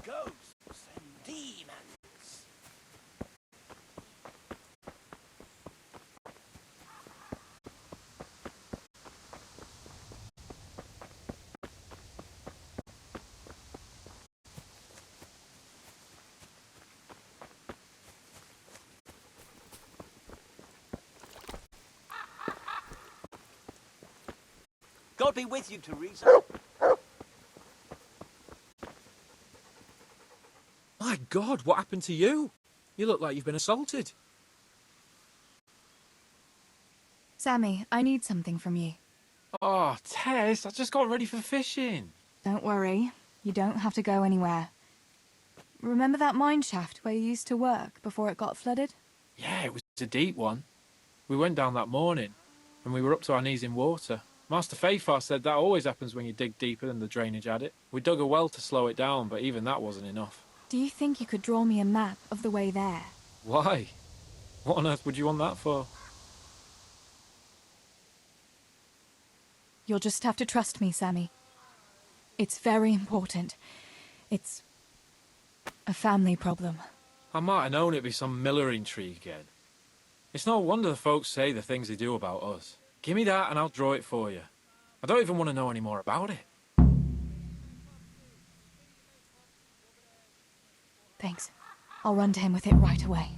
Ghosts and demons. God be with you, Teresa. My God, what happened to you? You look like you've been assaulted. Sammy, I need something from you. Oh, Tess, I just got ready for fishing. Don't worry. You don't have to go anywhere. Remember that mine shaft where you used to work before it got flooded? Yeah, it was a deep one. We went down that morning, and we were up to our knees in water. Master Fayfar said that always happens when you dig deeper than the drainage had it. We dug a well to slow it down, but even that wasn't enough. Do you think you could draw me a map of the way there? Why? What on earth would you want that for? You'll just have to trust me, Sammy. It's very important. It's a family problem. I might have known it'd be some miller intrigue again. It's no wonder the folks say the things they do about us. Give me that and I'll draw it for you. I don't even want to know any more about it. Thanks. I'll run to him with it right away.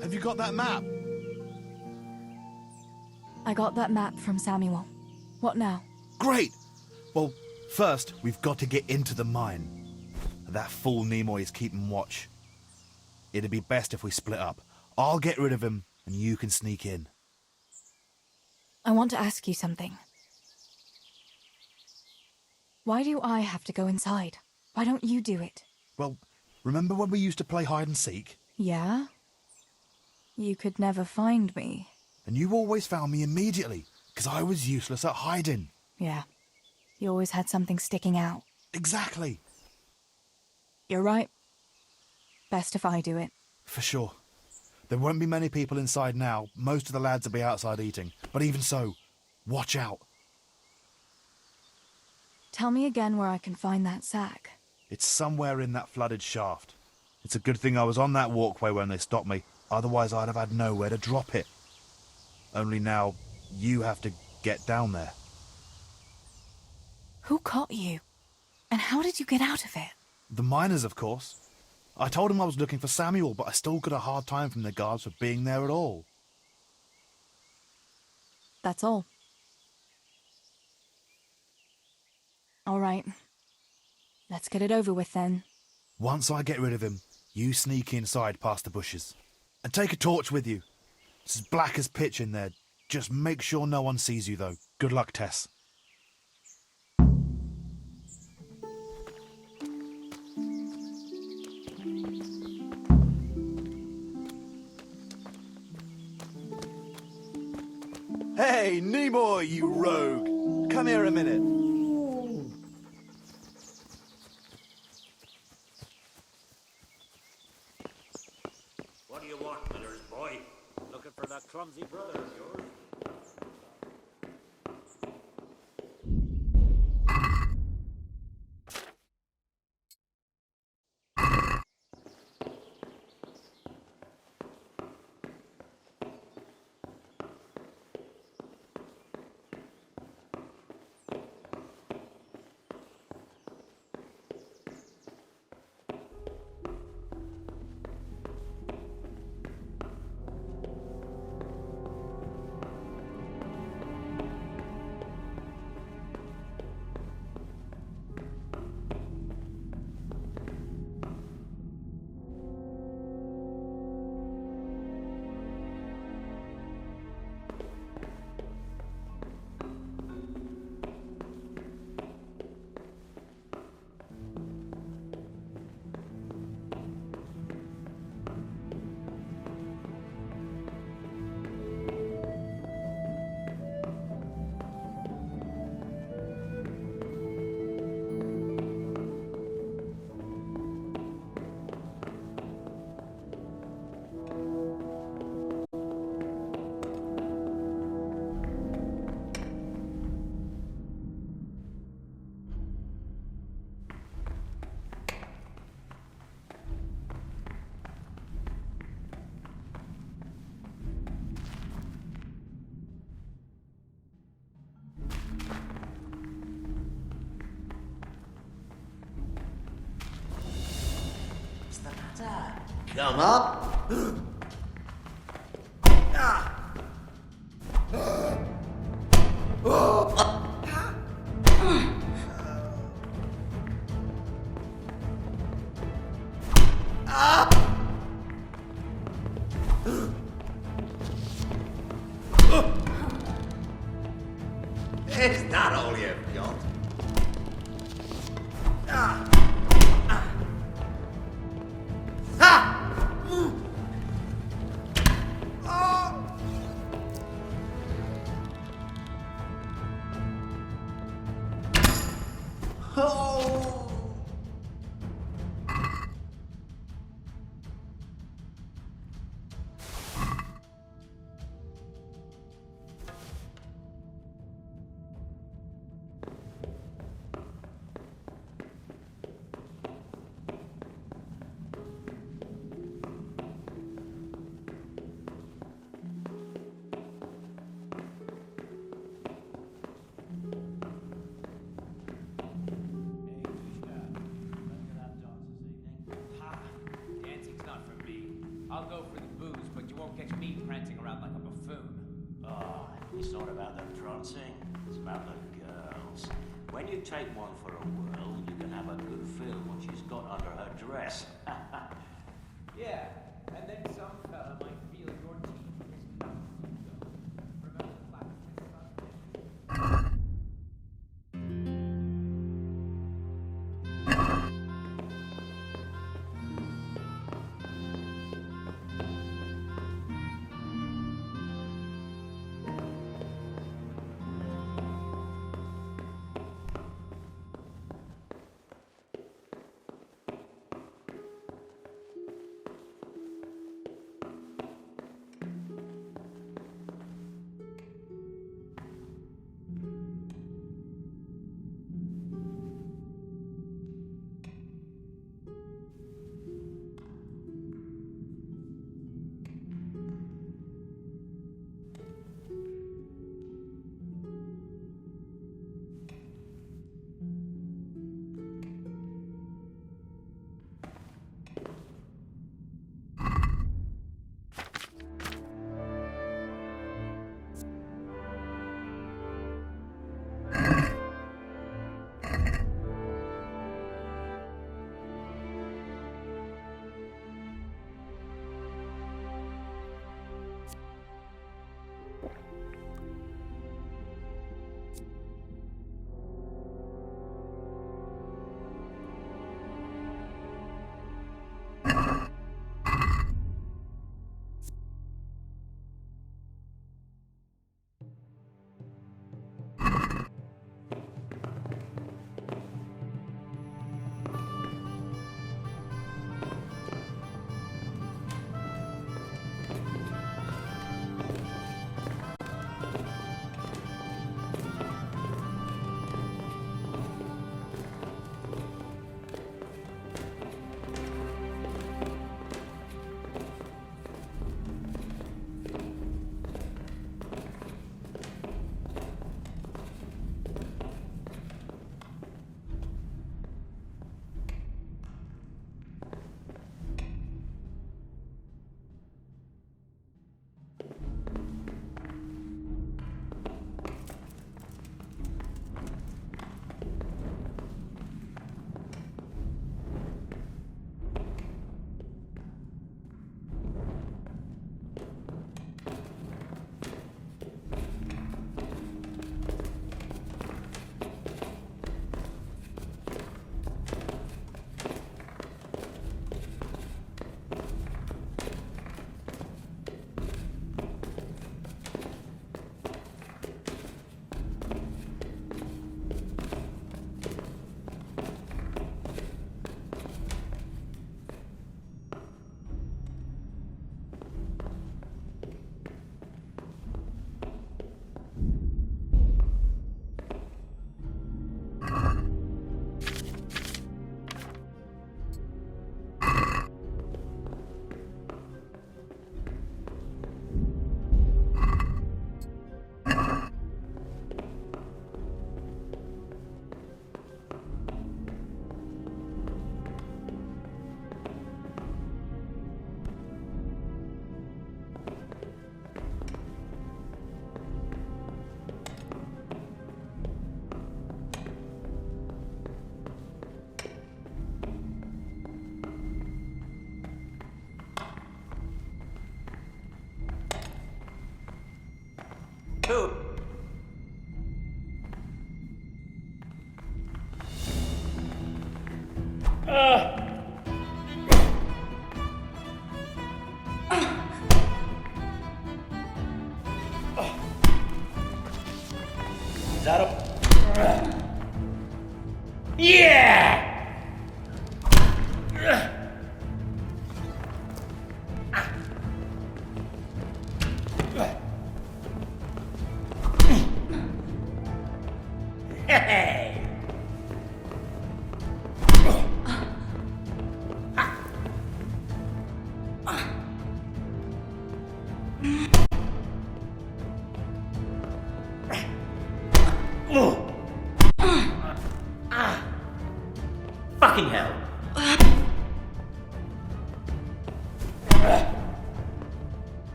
Have you got that map? I got that map from Samuel. What now? Great! Well, first, we've got to get into the mine. That fool Nimoy is keeping watch. It'd be best if we split up. I'll get rid of him, and you can sneak in. I want to ask you something. Why do I have to go inside? Why don't you do it? Well, remember when we used to play hide and seek? Yeah? You could never find me. And you always found me immediately, because I was useless at hiding. Yeah. You always had something sticking out. Exactly. You're right. Best if I do it. For sure. There won't be many people inside now. Most of the lads will be outside eating. But even so, watch out. Tell me again where I can find that sack. It's somewhere in that flooded shaft. It's a good thing I was on that walkway when they stopped me. Otherwise, I'd have had nowhere to drop it. Only now, you have to get down there. Who caught you? And how did you get out of it? The miners, of course. I told them I was looking for Samuel, but I still got a hard time from the guards for being there at all. That's all. All right. Let's get it over with then. Once I get rid of him, you sneak inside past the bushes. And take a torch with you. It's as black as pitch in there. Just make sure no one sees you, though. Good luck, Tess. Hey, Nimoy, you rogue! Come here a minute. What do you want, Miller's boy? Looking for that clumsy brother of yours? the matter? Come up. Is that all you've got? Dancing's not for me. I'll go for the booze, but you won't catch me prancing around like a buffoon. Oh, it's not about the prancing, it's about the girls. When you take one for a whirl, you can have a good feel what she's got under her dress. Yeah, and then some fella might feel your teeth from his mouth. Remember the black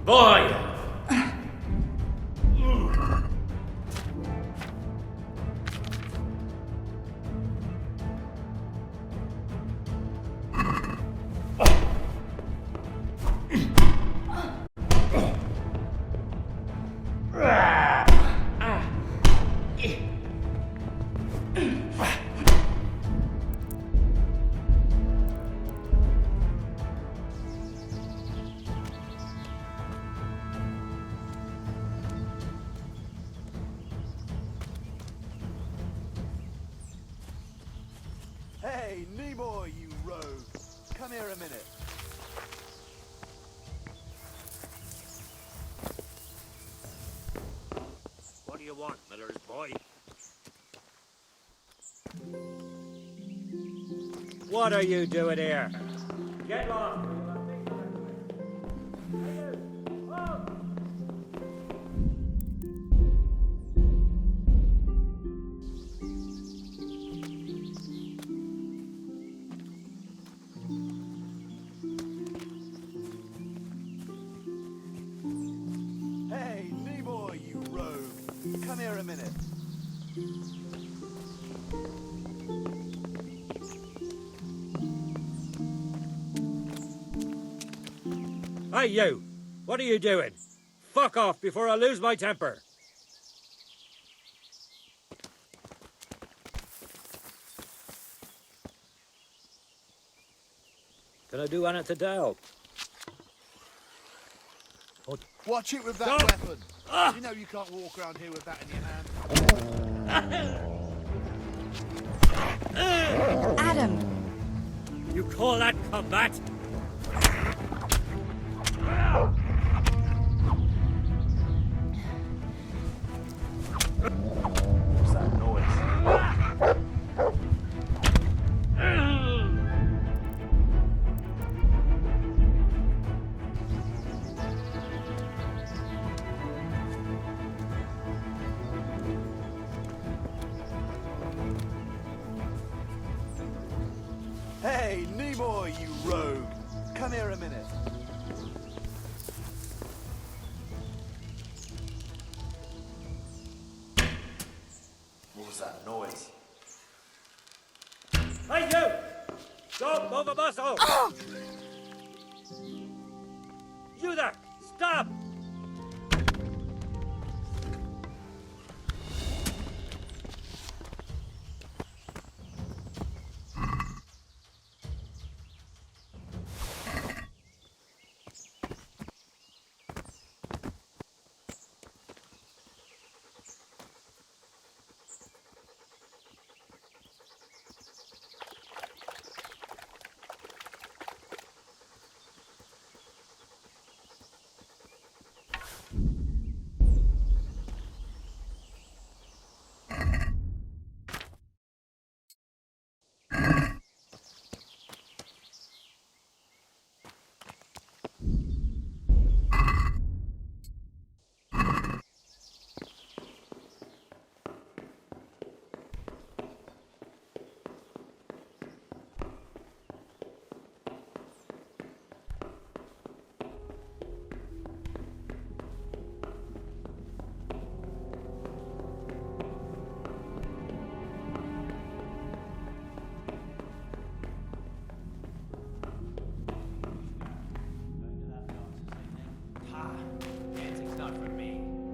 Boy! Hey, Nimoy, you rogue! Come here a minute. What do you want, Miller's boy? What are you doing here? Get lost! Hey, Nimoy, you rogue! Come here a minute. Hey, you! What are you doing? Fuck off before I lose my temper! Can I do anything to help? Watch it with that Stop. weapon. You know you can't walk around here with that in your hand. Adam! You call that combat? What's that noise? Hey, Nimoy, you rogue! Come here a minute. What was that noise? Hey, you! Don't move a muscle! You there! Stop!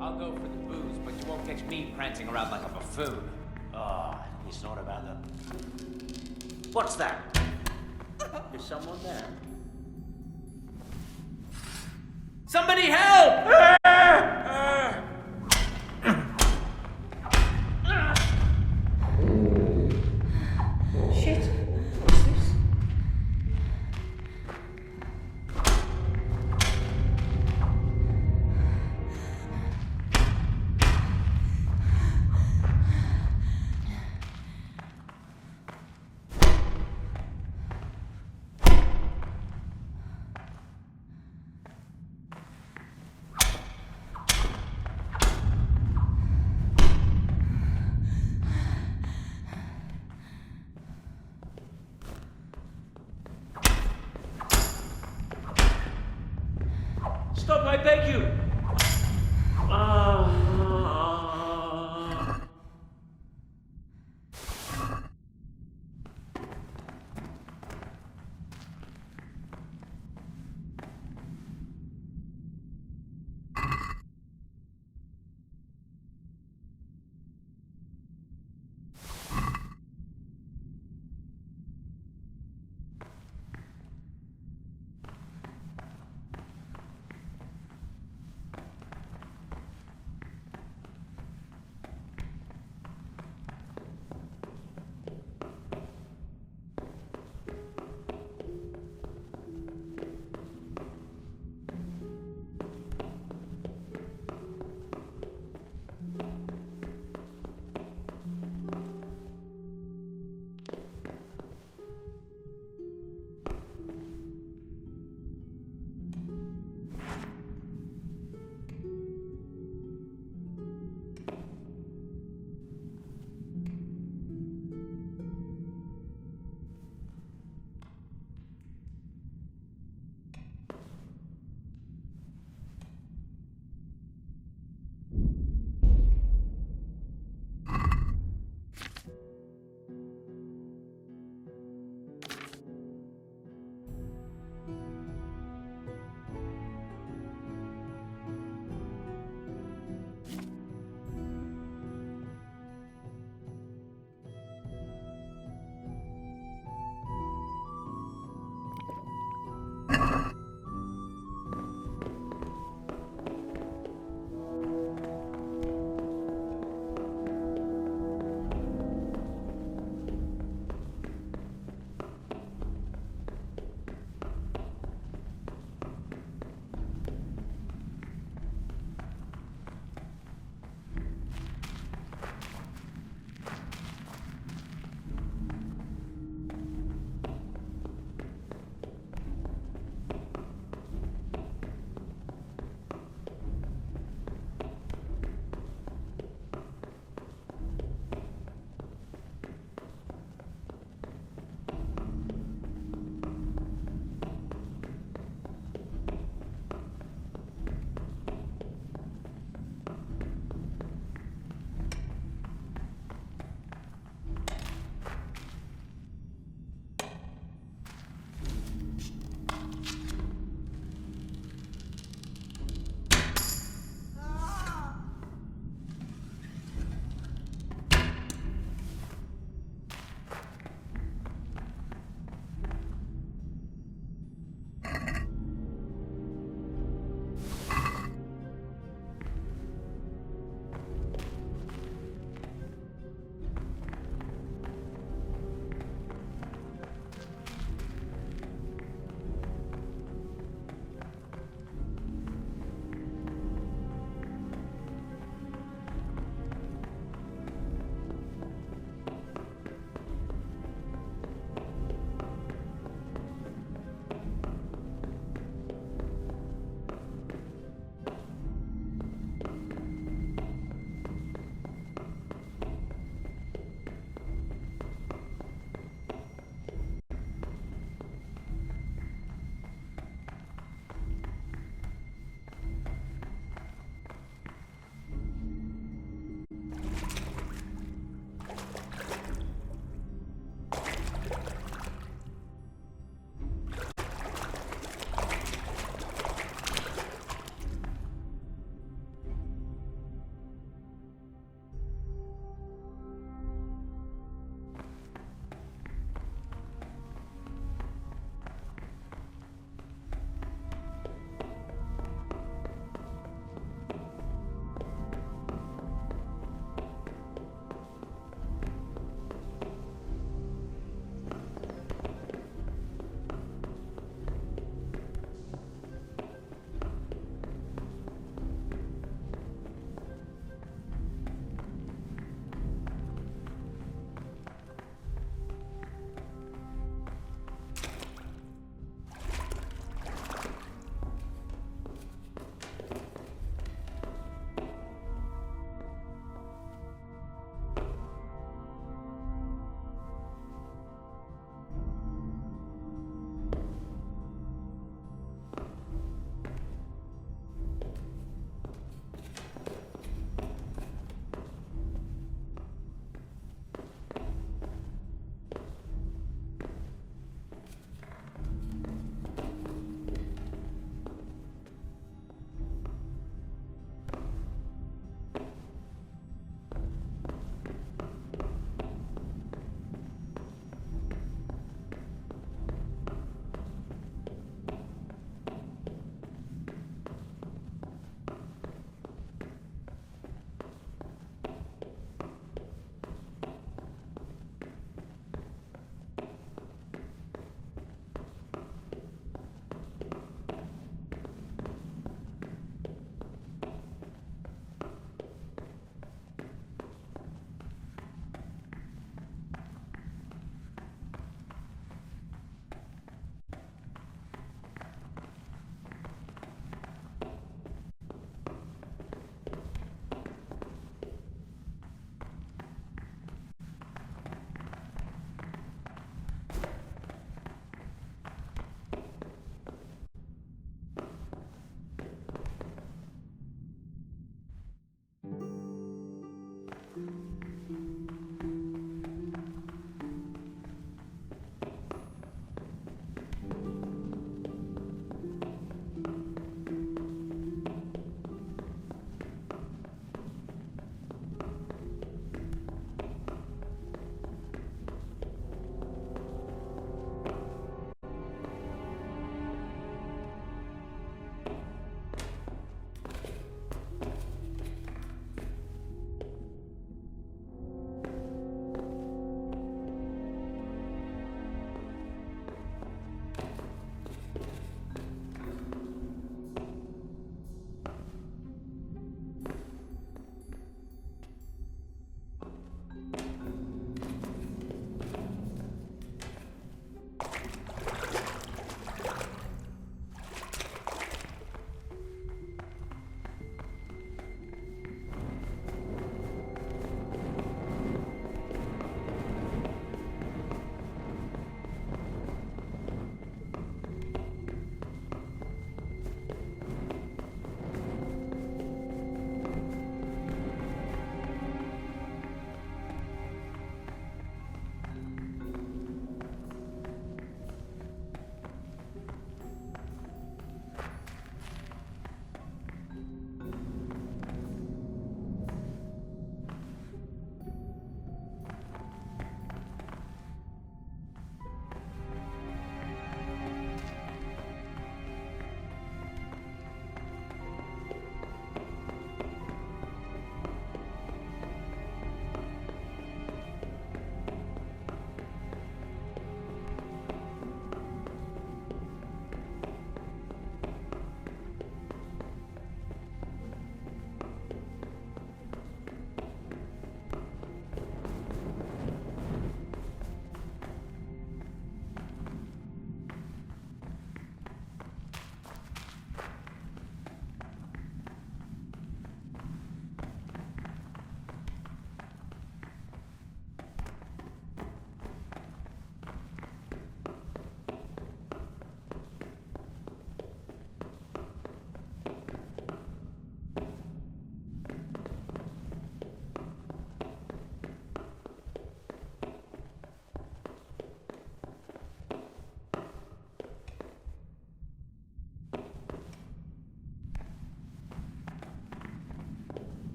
I'll go for the booze, but you won't catch me prancing around like a buffoon. Oh, it's not about the... What's that? Is someone there? Somebody help! Shit. What's this? Stop, I beg you!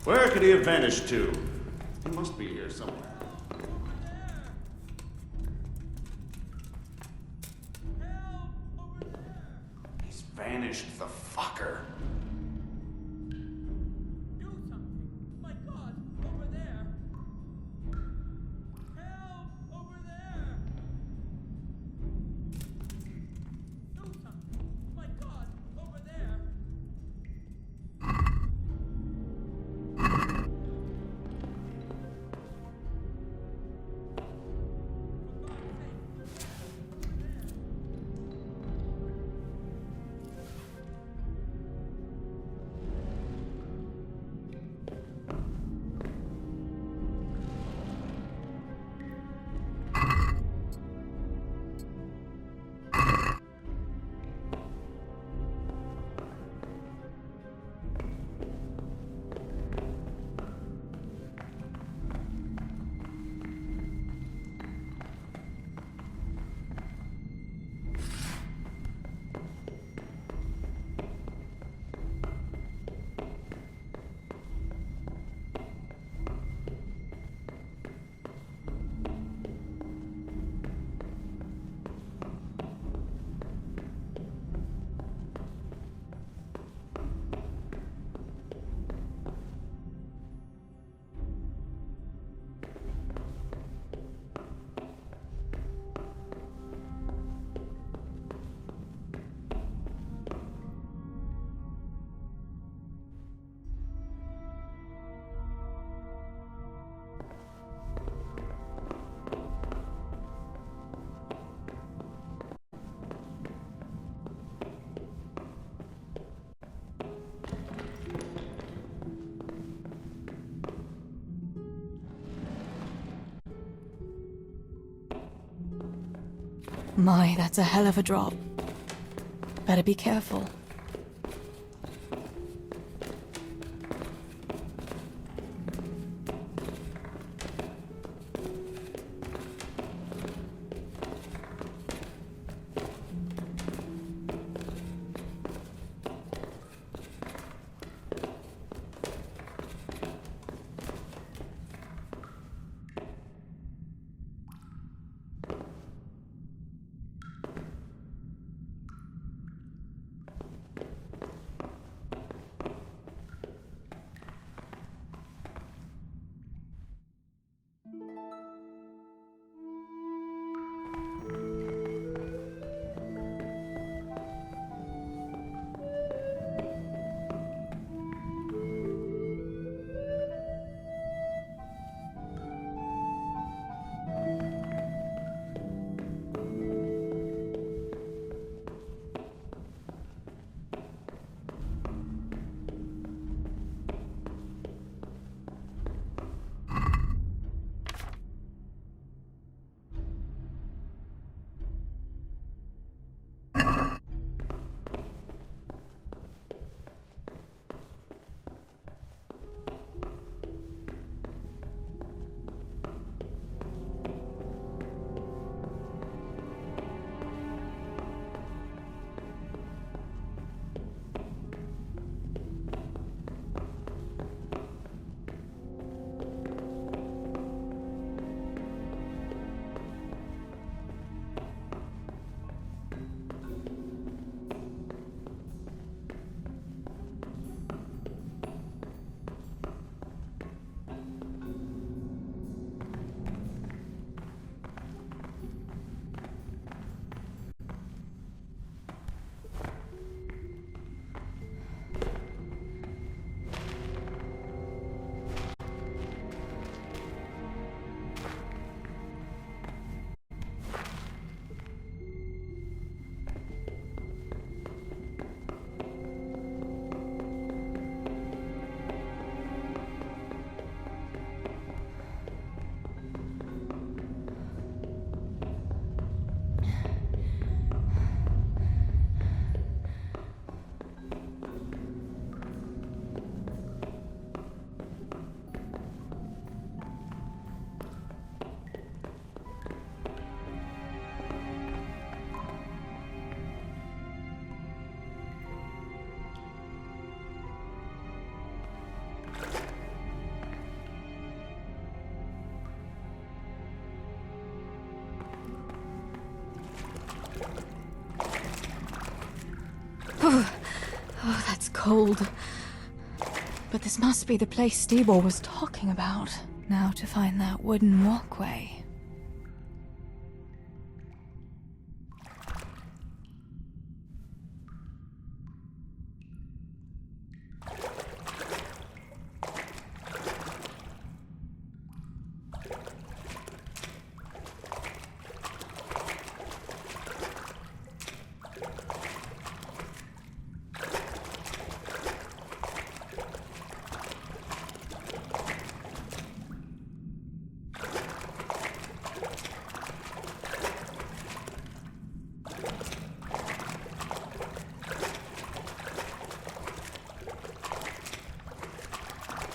Where could he have vanished to? He must be here somewhere. He's vanished, the fucker. My, that's a hell of a drop. Better be careful. cold. But this must be the place Steeble was talking about. Now to find that wooden walkway.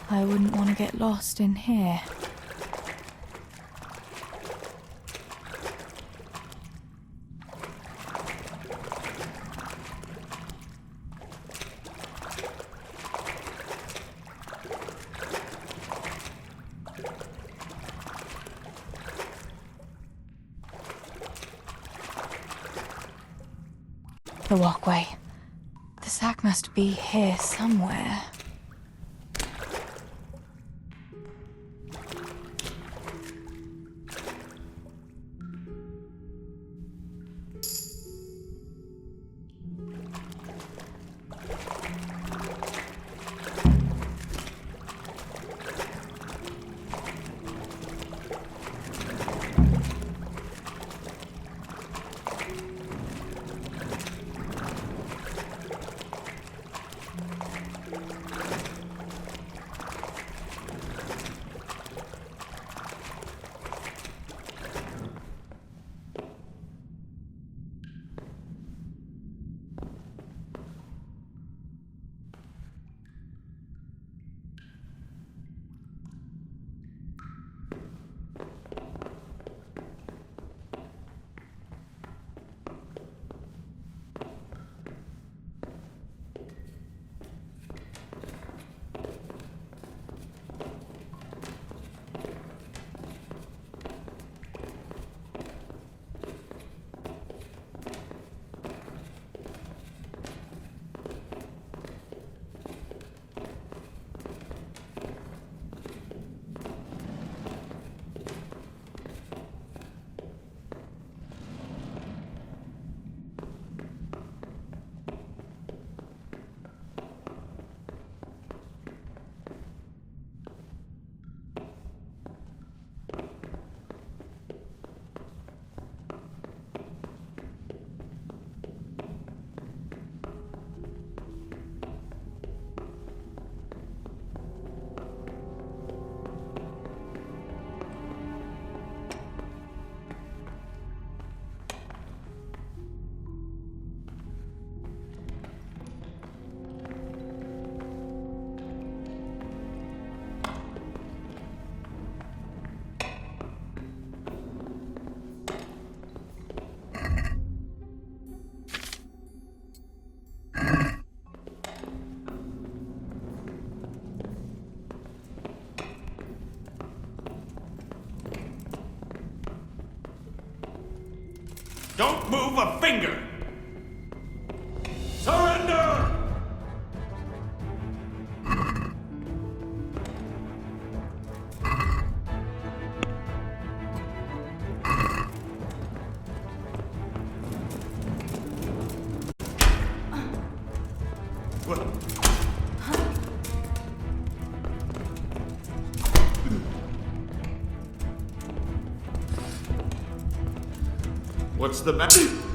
I wouldn't want to get lost in here. The walkway. The sack must be here somewhere. Don't move a finger! Surrender! What's the matter?